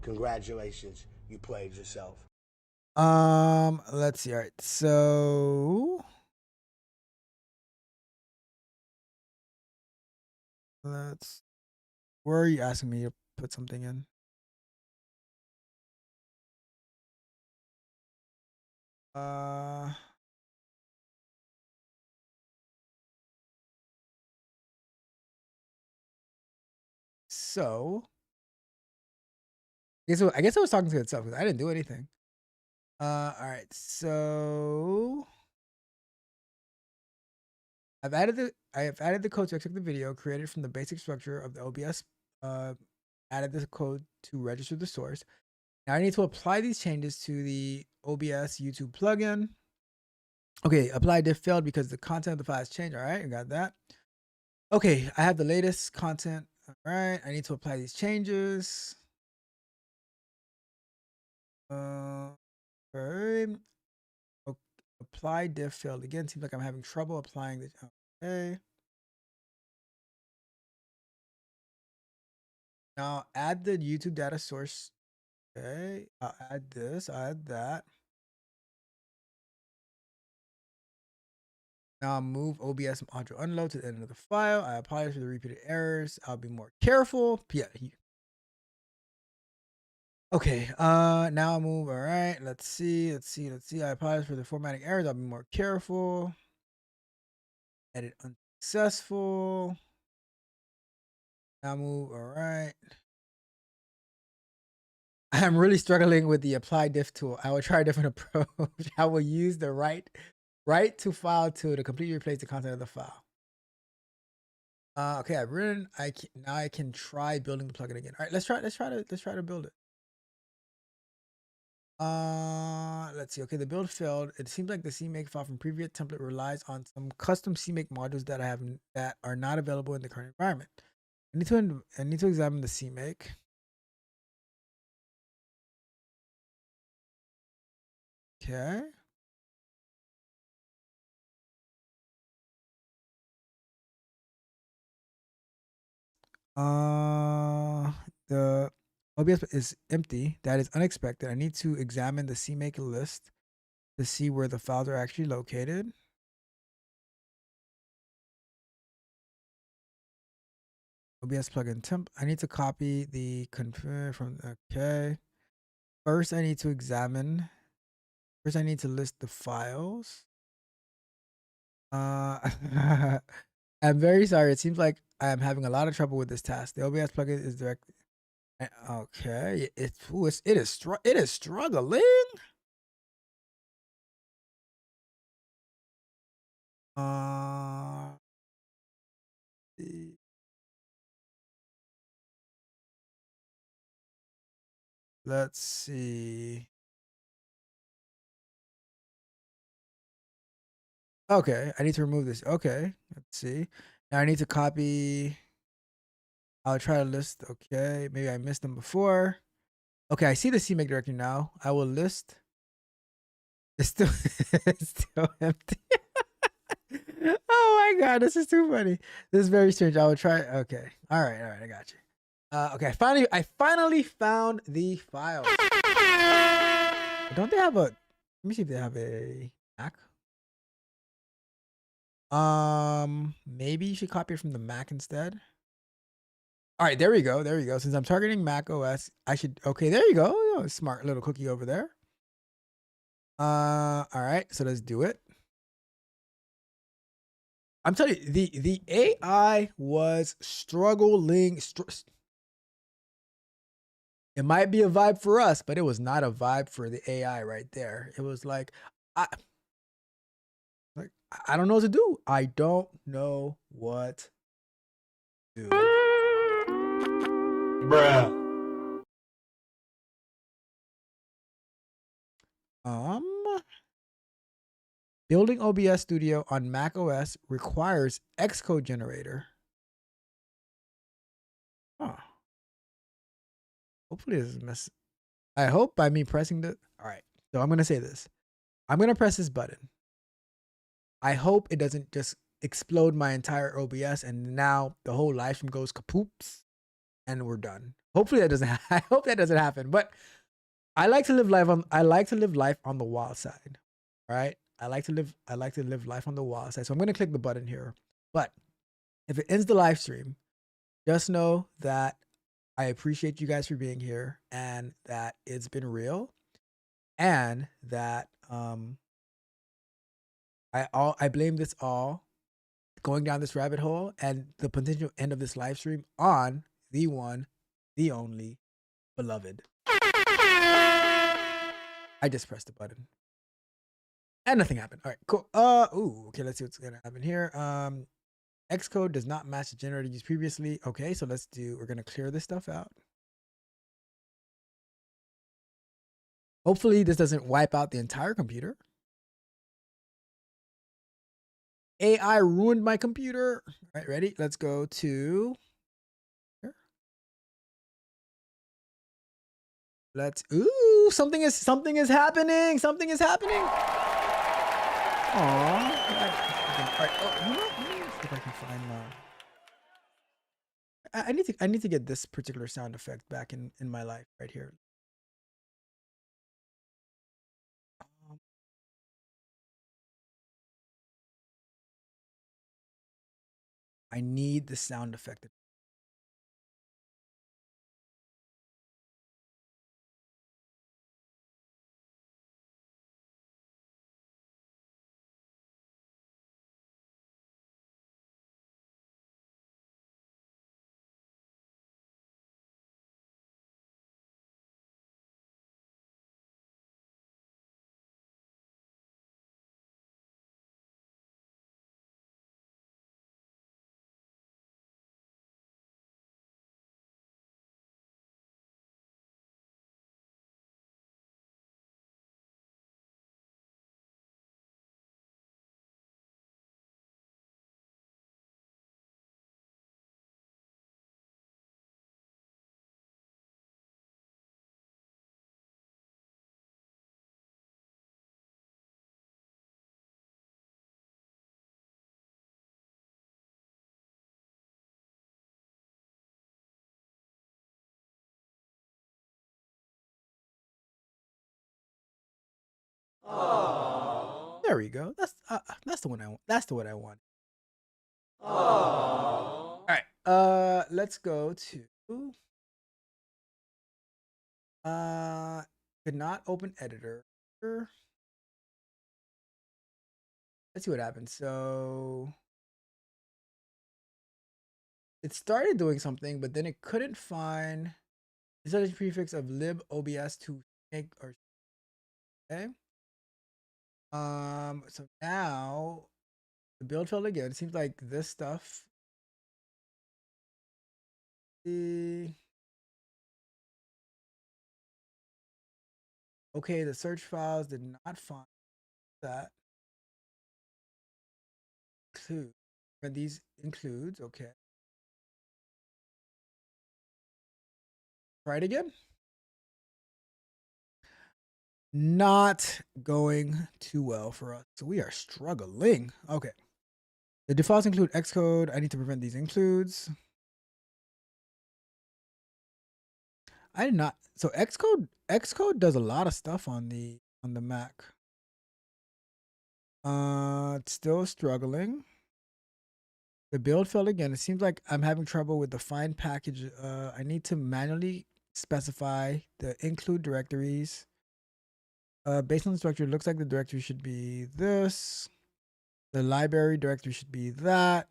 Congratulations, you played yourself. Let's see. All right, so where are you asking me to put something in? So I guess I was talking to itself because I didn't do anything. All right, so I have added the code to extract the video created from the basic structure of the OBS. Added the code to register the source. Now I need to apply these changes to the OBS YouTube plugin. Okay, apply diff failed because the content of the file has changed. All right, I got that. Okay, I have the latest content. All right, I need to apply these changes. Okay. Apply diff failed again. Seems like I'm having trouble applying this. Okay. Now add the YouTube data source. Okay, I'll add this. I'll add that. Now I'll move OBS module unload to the end of the file. I apologize for the repeated errors. I'll be more careful. Yeah. Okay. Now I'll move. All right. Let's see. I apologize for the formatting errors. I'll be more careful. Edit unsuccessful. Now move. All right. I'm really struggling with the apply diff tool. I will try a different approach. I will use the write to file tool to completely replace the content of the file. Okay, I've written. Now I can try building the plugin again. All right, let's try to build it. Let's see. Okay, the build failed. It seems like the CMake file from previous template relies on some custom CMake modules that are not available in the current environment. I need to examine the CMake. Okay. The OBS is empty. That is unexpected. I need to examine the CMake list to see where the files are actually located. OBS plugin temp. I need to copy the config from, okay. First, I need to list the files. I'm very sorry. It seems like I'm having a lot of trouble with this task. The OBS plugin is direct. Okay, it is struggling. Let's see. Okay, I need to remove this. Okay, let's see. Now I need to copy. I'll try to list. Okay, maybe I missed them before. Okay, I see the CMake directory now. I will list. It's still, it's still empty. Oh my god, this is too funny. This is very strange. I will try. Okay, all right, I got you. Okay, I finally found the files. Don't they have a? Let me see if they have a Mac. Maybe you should copy it from the Mac instead. All right, there we go. There we go. Since I'm targeting Mac OS, I should. Okay, there you go. Oh, smart little cookie over there. All right, so let's do it. I'm telling you, the AI was struggling. It might be a vibe for us, but it was not a vibe for the AI right there. It was like, I don't know what to do. I don't know what to do. Bruh. Building OBS Studio on Mac OS requires Xcode generator. Huh. Hopefully this is mess. I hope by me pressing the. All right. So I'm gonna say this. I'm gonna press this button. I hope it doesn't just explode my entire OBS and now the whole live stream goes kapoops and we're done. Hopefully that doesn't. I hope that doesn't happen. But I like to live life on. I like to live life on the wild side. All right. I like to live life on the wild side. So I'm gonna click the button here. But if it ends the live stream, just know that I appreciate you guys for being here and that it's been real and that I blame this all going down this rabbit hole and the potential end of this live stream on the one, the only beloved. I just pressed the button. And nothing happened. All right, cool. Okay, let's see what's gonna happen here. Xcode does not match the generator used previously. Okay, so we're gonna clear this stuff out. Hopefully this doesn't wipe out the entire computer. AI ruined my computer. All right, ready? Let's go to here. Something is happening. Something is happening. Aww. All right. Oh, you know what? Let me see if I can find I need to get this particular sound effect back in my life right here. I need the sound effect. There we go. That's the one I want. That's the one I want. All right. Let's go to could not open editor. Let's see what happens. So it started doing something, but then it couldn't find the such prefix of lib obs to make or okay. So now the build failed again. It seems like this stuff. Okay, the search files did not find that. Include. And these includes, okay. Try it again. Not going too well for us. So we are struggling. Okay. The defaults include Xcode. I need to prevent these includes. I did not. So Xcode does a lot of stuff on the Mac. It's still struggling. The build failed again. It seems like I'm having trouble with the find package. I need to manually specify the include directories. Based on the structure, it looks like the directory should be this. The library directory should be that.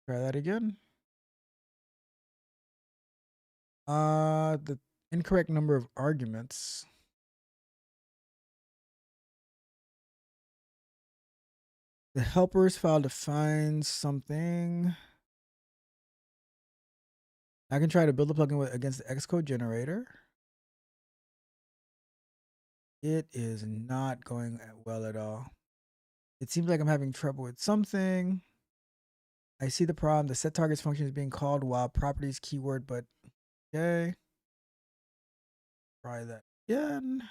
Try that again. The incorrect number of arguments. The helpers file defines something. I can try to build a plugin against the Xcode generator. It is not going well at all. It seems like I'm having trouble with something. I see the problem. The set targets function is being called while properties keyword, but okay. Try that again.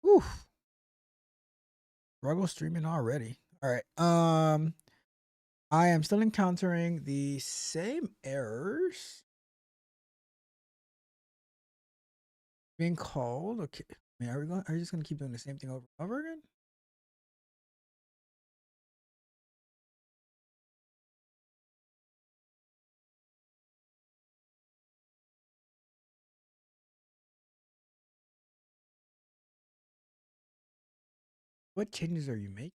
Oof. Struggle streaming already. All right. I am still encountering the same errors being called. Okay. I mean, are you just gonna keep doing the same thing over and over again? What changes are you making?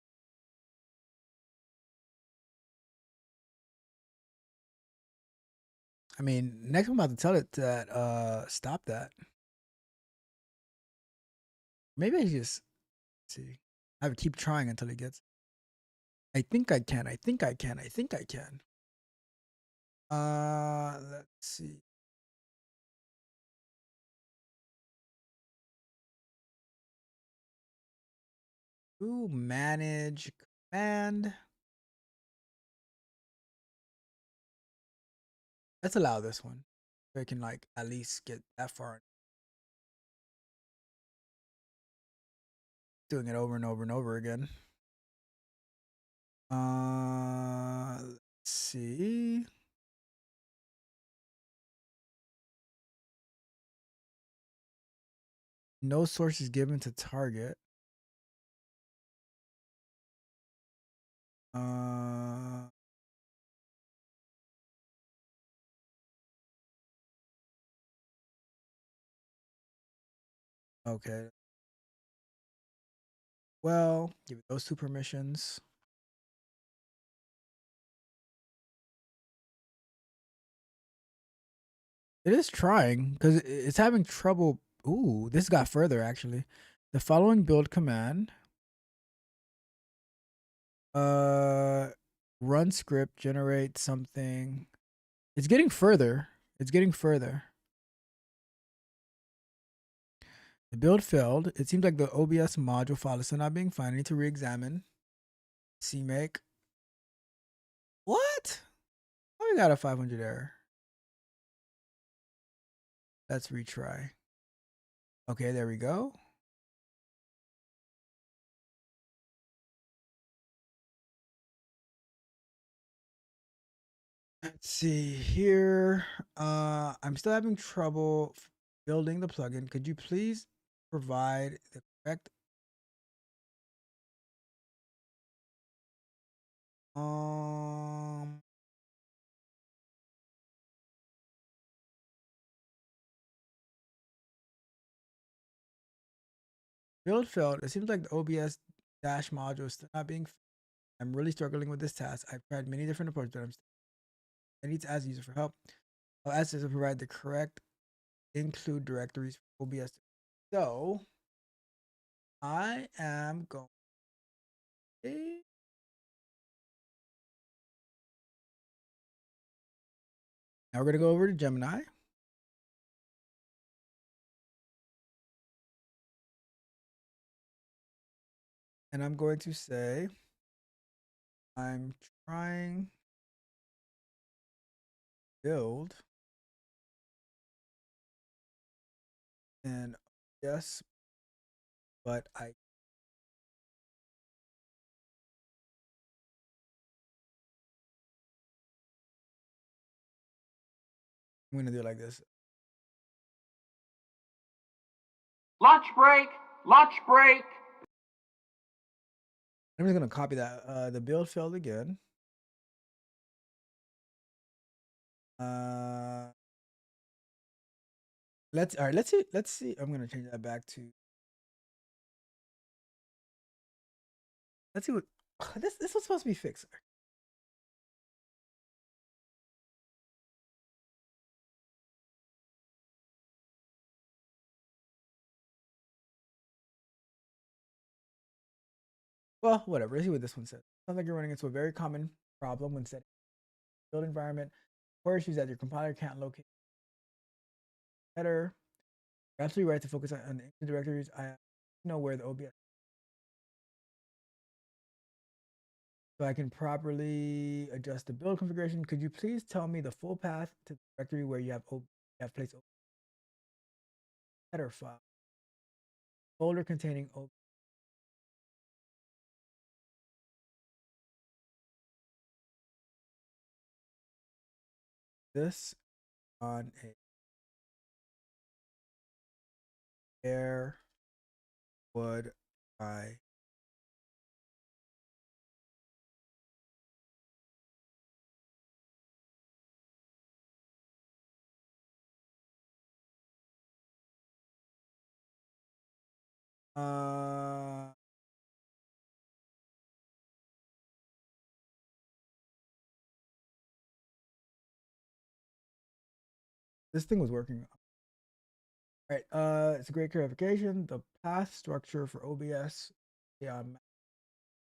I mean, next I'm about to tell it that stop that. Maybe I just see. I would keep trying until it gets. I think I can. I think I can. I think I can. Let's see. Ooh, manage command. Let's allow this one. So I can like at least get that far. Doing it over and over and over again. Let's see. No sources given to target. Okay. Well, give it those two permissions. It is trying because it's having trouble. Ooh, this got further actually. The following build command. Run script, generate something. It's getting further. It's getting further. The build failed. It seems like the OBS module file is still not being found. I need to re-examine. CMake. What? Oh, we got a 500 error. Let's retry. Okay, there we go. Let's see here. I'm still having trouble building the plugin. Could you please provide the correct build failed. It seems like the OBS dash module is still not being. I'm really struggling with this task. I've tried many different approaches, but I need to ask the user for help. I'll ask them to provide the correct include directories for OBS. So I am going. Now we're going to go over to Gemini. And I'm going to say, I'm trying to build an yes, but I I'm gonna do it like this. Lunch break. Lunch break. I'm just gonna copy that. The build failed again. Let's see. Let's see. I'm gonna change that back to. Let's see what this was supposed to be fixed. Well, whatever. Let's see what this one says. Sounds like you're running into a very common problem when setting build environment or issues that your compiler can't locate better. You're absolutely right to focus on the directories. I know where the OBS, so I can properly adjust the build configuration. Could you please tell me the full path to the directory where you have placed header file folder containing OBS? This on a where would I this thing was working. All right, it's a great clarification. The path structure for OBS on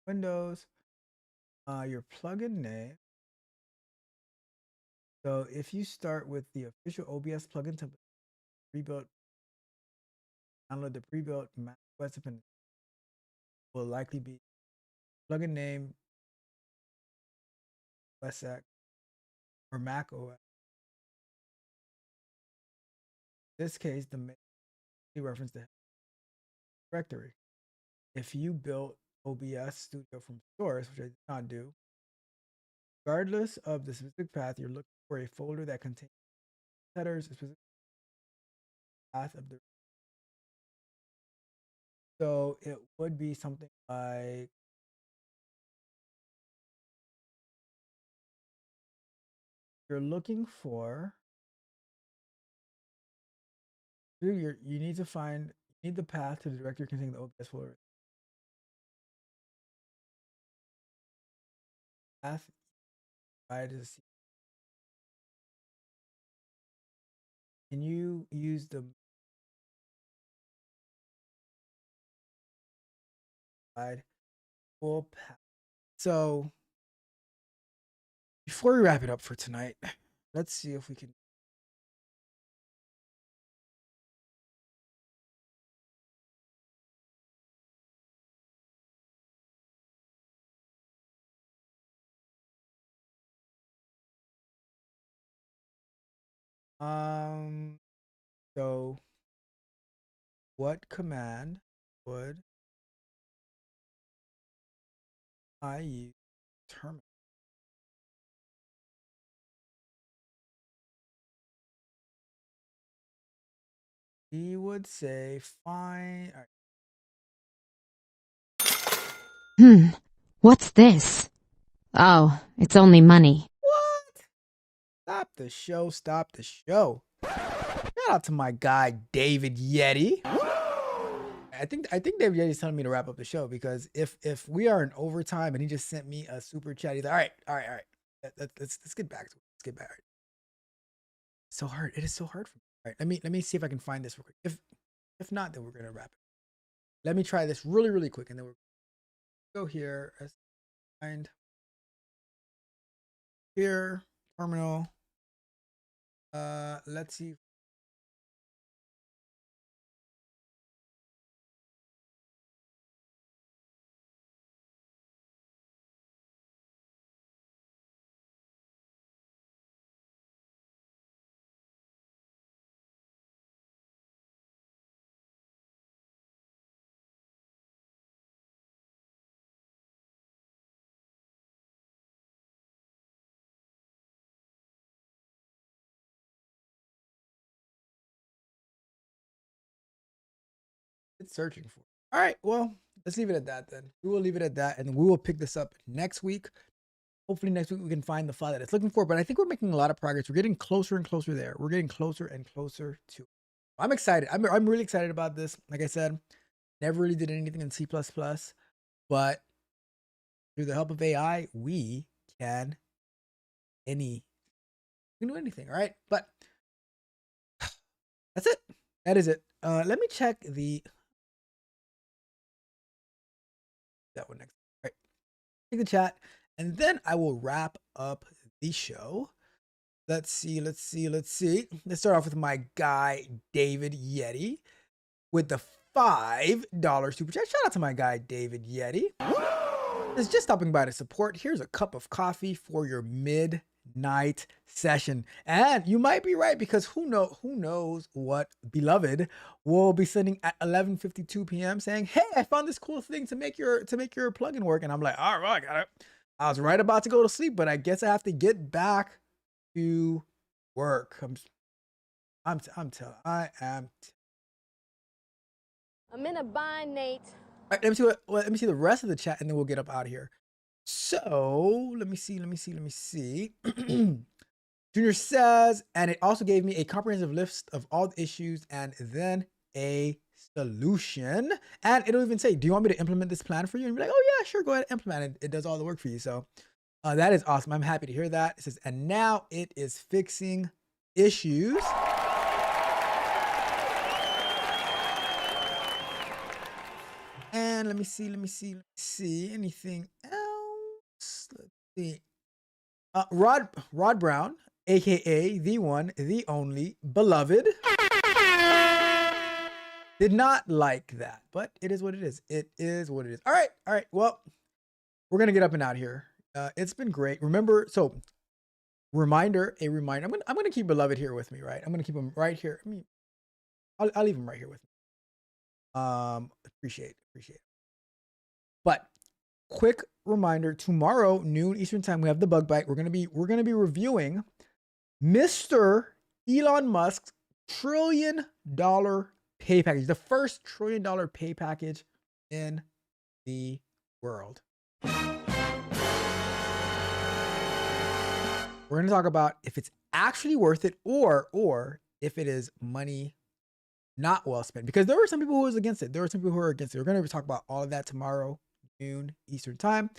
Windows, your plugin name. So if you start with the official OBS plugin template, pre-built, download the pre-built Mac OS dependency, will likely be plugin name, OSX, or Mac OS. In this case, the main reference to directory. If you built OBS Studio from source, which I did not do, regardless of the specific path, you're looking for a folder that contains headers, a specific path of the. So it would be something like you're looking for. You need to find the path to the directory containing the OBS folder. Path is. Can you use the full path? So before we wrap it up for tonight, let's see if we can. So what command would I use terminal? He would say fine. What's this? Oh, it's only money. What? Stop the show. Stop the show. Shout out to my guy, David Yeti. I think David Yeti's telling me to wrap up the show because if we are in overtime and he just sent me a super chat, he's like, all right. Let's get back to it. Let's get back. So hard. It is so hard for me. All right, let me see if I can find this real quick. If not, then we're gonna wrap it. Let me try this really quick, and then we'll go here. Find here terminal. Let's see. It's searching for. All right, well, let's leave it at that then. We will leave it at that, and we will pick this up next week. Hopefully next week we can find the file that it's looking for, but I think we're making a lot of progress. We're getting closer and closer there. We're getting closer and closer to it. I'm excited. I'm really excited about this. Like I said, never really did anything in C++, but through the help of AI, we can do anything, all right? But that's it. That is it. Let me check that one next. All right. Check the chat, and then I will wrap up the show. Let's see. Let's start off with my guy, David Yeti, with the $5 super chat. Shout out to my guy, David Yeti. It's just stopping by to support. Here's a cup of coffee for your midnight session. And you might be right, because who knows what Beloved will be sending at 11:52 p.m. saying, hey, I found this cool thing to make your plugin work. And I'm like, all right, I got it. I was right about to go to sleep, but I guess I have to get back to work. I'm in a bind, Nate. All right, let me see the rest of the chat, and then we'll get up out of here. So let me see. Junior says, and it also gave me a comprehensive list of all the issues and then a solution. And it'll even say, do you want me to implement this plan for you? And be like, oh yeah, sure, go ahead and implement it. It does all the work for you. So that is awesome. I'm happy to hear that. It says, and now it is fixing issues. And let me see. Anything else? Let's see. Rod Brown, aka the one, the only, Beloved, did not like that, but it is what it is. It is what it is. All right. Well, we're gonna get up and out here. It's been great. Remember, so reminder. I'm gonna keep Beloved here with me, right? I'm gonna keep him right here. I mean, I'll leave him right here with me. Appreciate it. But quick reminder: tomorrow, noon Eastern time, we have the Bug Bite. We're gonna be reviewing Mr. Elon Musk's $1 trillion pay package, the first $1 trillion pay package in the world. We're gonna talk about if it's actually worth it, or if it is money not well spent, because there were some people who was against it. There were some people who are against it. We're going to talk about all of that tomorrow, noon Eastern time.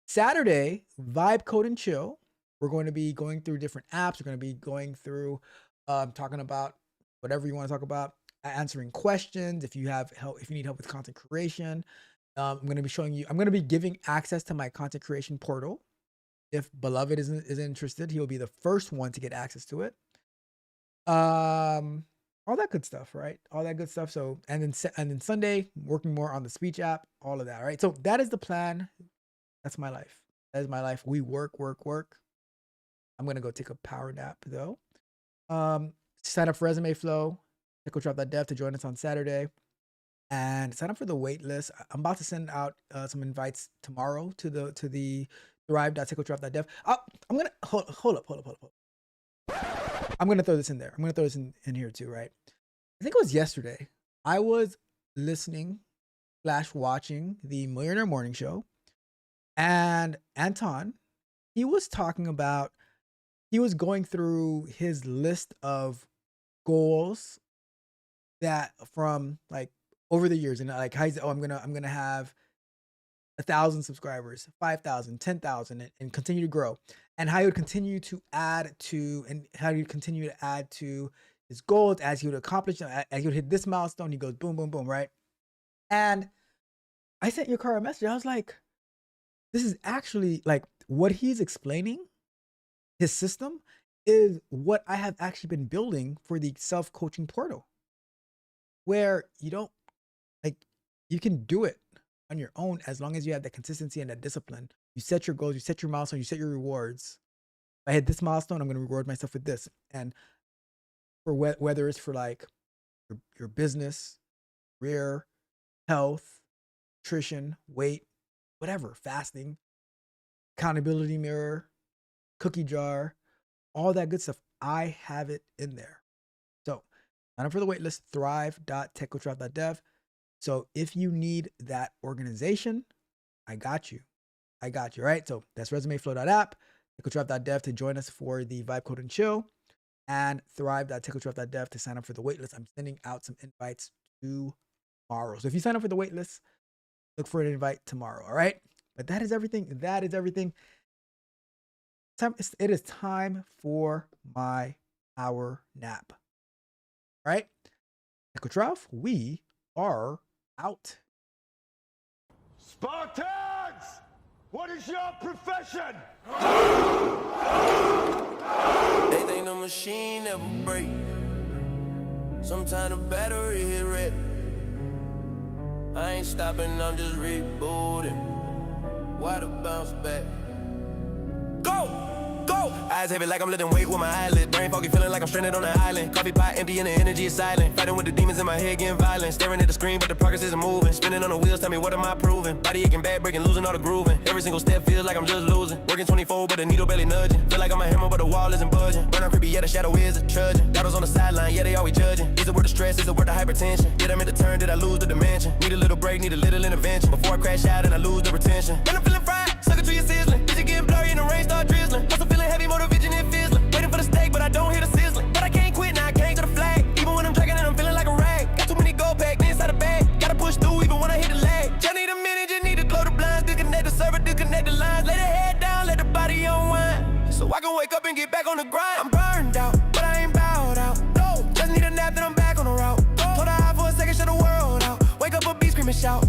Saturday, Vibe Code and Chill. We're going to be going through different apps. We're going to be going through talking about whatever you want to talk about, answering questions. If you have help, if you need help with content creation, I'm going to be giving access to my content creation portal. If Beloved is interested, he'll be the first one to get access to it. All that good stuff, right? All that good stuff. So, and then Sunday, working more on the speech app, all of that, right? So that is the plan. That's my life. That is my life. We work. I'm going to go take a power nap though. Sign up for Resume Flow, TechnoDrop.dev to join us on Saturday, and sign up for the wait list. I'm about to send out some invites tomorrow to the thrive.technodrop.dev. I'm going to hold up. I'm going to throw this in there. I'm going to throw this in here too, right? I think it was yesterday. I was listening / watching the Millionaire Morning Show, and Anton, he was talking about, he was going through his list of goals that from like over the years, and like how he's, I'm gonna have 1,000 subscribers, 5,000, 10,000, and continue to grow. And how he would continue to add to, his goals as he would accomplish, as he would hit this milestone, he goes boom, boom, boom, right? And I sent your car a message. I was like, this is actually like what he's explaining, his system is what I have actually been building for the self-coaching portal, where you don't, like, you can do it on your own as long as you have that consistency and that discipline. You set your goals, you set your milestones, you set your rewards. If I hit this milestone, I'm going to reward myself with this. And for whether it's for like your business, career, health, nutrition, weight, whatever, fasting, accountability mirror, cookie jar, all that good stuff, I have it in there. So sign up for the waitlist, thrive.techcoachdrop.dev. So if you need that organization, I got you. I got you, right? So that's resumeflow.app, tickleshow.dev to join us for the Vibe Code and Chill, and thrive.tickleshow.dev to sign up for the waitlist. I'm sending out some invites tomorrow. So if you sign up for the waitlist, look for an invite tomorrow, all right? But that is everything. That is everything. It is time for my hour nap, all right? Tickle Trough, we are out. Spartans! What is your profession? They think the machine never break. Sometimes the battery hit red. I ain't stopping, I'm just rebooting. Why the bounce back? Go! Go! Eyes heavy like I'm lifting weight with my eyelid. Brain foggy, feeling like I'm stranded on an island. Coffee pot empty and the energy is silent. Fighting with the demons in my head, getting violent. Staring at the screen, but the progress isn't moving. Spinning on the wheels, tell me what am I proving? Body aching, bad breaking, losing all the grooving. Every single step feels like I'm just losing. Working 24, but the needle barely nudging. Feel like I'm a hammer, but the wall isn't budging. Burning creepy, yeah, the shadow is a trudging. Doubters on the sideline, yeah, they always judging. Is it worth the stress? Is it worth the hypertension? Did I make the turn? Did I lose the dimension? Need a little break, need a little intervention. Before I crash out and I lose the retention. And I'm feeling fried, sucker to your sizzling. Vision getting blurry and the rain start drizzling. Also feeling heavy, motor vision and fizzling. Waiting for the steak, but I don't hear the sizzling. But I can't quit, now I came to the flag. Even when I'm dragging and I'm feeling like a rag. Got too many gold packed inside the bag. Gotta push through even when I hit the lag. Just need a minute, just need to close the blinds. Disconnect the server, disconnect the lines. Lay the head down, let the body unwind. So I can wake up and get back on the grind. I'm burned out, but I ain't bowed out. No, just need a nap, then I'm back on the route. Hold the high for a second, shut the world out. Wake up a beat, scream and shout.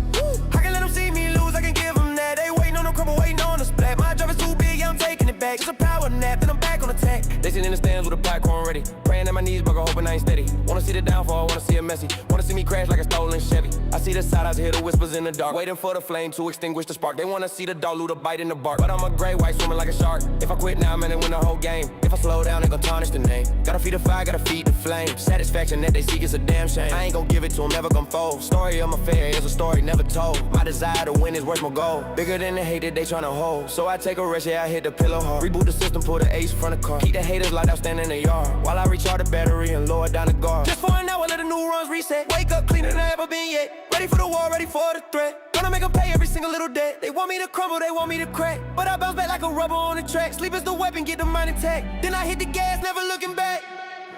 I can let them see me lose, I can give them that. They waiting on the crumble, waiting on the splat. My drive is too big, yeah, I'm taking it back. Just a power nap, then I'm back on attack. They sit in the stands with a popcorn ready. Praying that my knees buckle, hoping I ain't steady. Wanna see the downfall, wanna see it messy. Wanna see me crash like a stolen Chevy. I see the side, I hear the whispers in the dark. Waiting for the flame to extinguish the spark. They wanna see the dog loot a bite in the bark. But I'm a gray white swimming like a shark. If I quit now, man, then win the whole game. If I slow down, they gon' tarnish the name. Gotta feed the fire, gotta feed the flame. Satisfaction that they seek is a damn shame. I ain't gon' give it to them, never gon' fold. Story of my fair is a story never told. My desire to win is worth my goal. Bigger than the hate that they tryna hold. So I take a rest, yeah, I hit the pillow hard. Reboot the system, put the ace front of car. Keep the haters locked out, standing in the yard. While I recharge the battery and lower down the guard. Just for an hour, let the neurons reset. Wake up cleaner than I ever been yet. Ready for the war, ready for the threat. Gonna make them pay every single little debt. They want me to crumble, they want me to crack. But I bounce back like a rubber on the track. Sleep is the weapon, get the mind intact. Then I hit the gas, never looking back.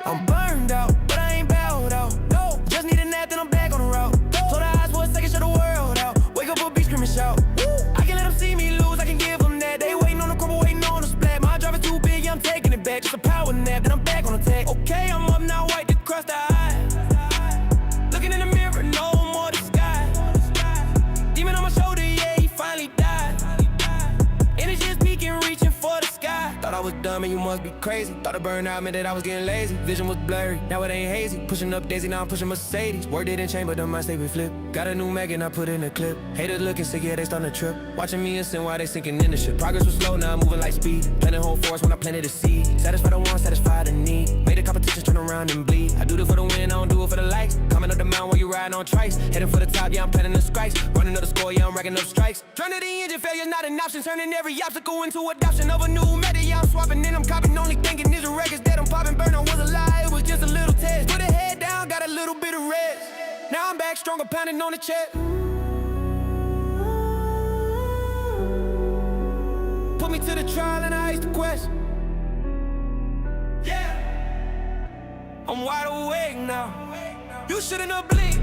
I'm burned out, but I ain't bowed out. No, just need a nap, then I'm back on the route. Close the eyes for a second, shut the world out. Wake up a beat, scream and shout. I can let them see me lose, I can give them that. They waiting on the crumble, waiting on the splat. My drive is too big, yeah, I'm taking it back. Just a power nap, then I'm back on attack. Okay, I'm up now, white to cross the eye. Looking in the mirror, no more disguise. Demon on my shoulder, yeah, he finally died. Energy is peaking, reaching for the sky. Thought I was dumb and you must be crazy. Thought I burned out meant that I was getting lazy. Vision was blurry, now it ain't hazy. Pushing up Daisy, now I'm pushing Mercedes. Word didn't change, but the mind stay with flip. Got a new Mac and I put in a clip. Haters looking sick, yeah, they starting to trip. Watching me and sin while they sinking in the ship. Progress was slow, now I'm moving like speed. Planting whole force when I planted the seed. Satisfy the want, satisfy the need. Made the competition turn around and bleed. I do it for the win, I don't do it for the likes. Coming up the mountain while you riding on trikes. Heading for the top, yeah, I'm planning the strikes. Running up the score, yeah, I'm racking up strikes. Turning the engine, failure's not an option. Turning every obstacle into adoption of a new method, yeah, I'm swapping in, I'm copying. Only thinking these are records that I'm popping. Burnout was a lie, it was just a little test. Put a head down, got a little bit of rest. Now I'm back stronger, pounding on the chest. Put me to the trial and I asked the question. Yeah, I'm wide awake now. You shouldn't have blinked.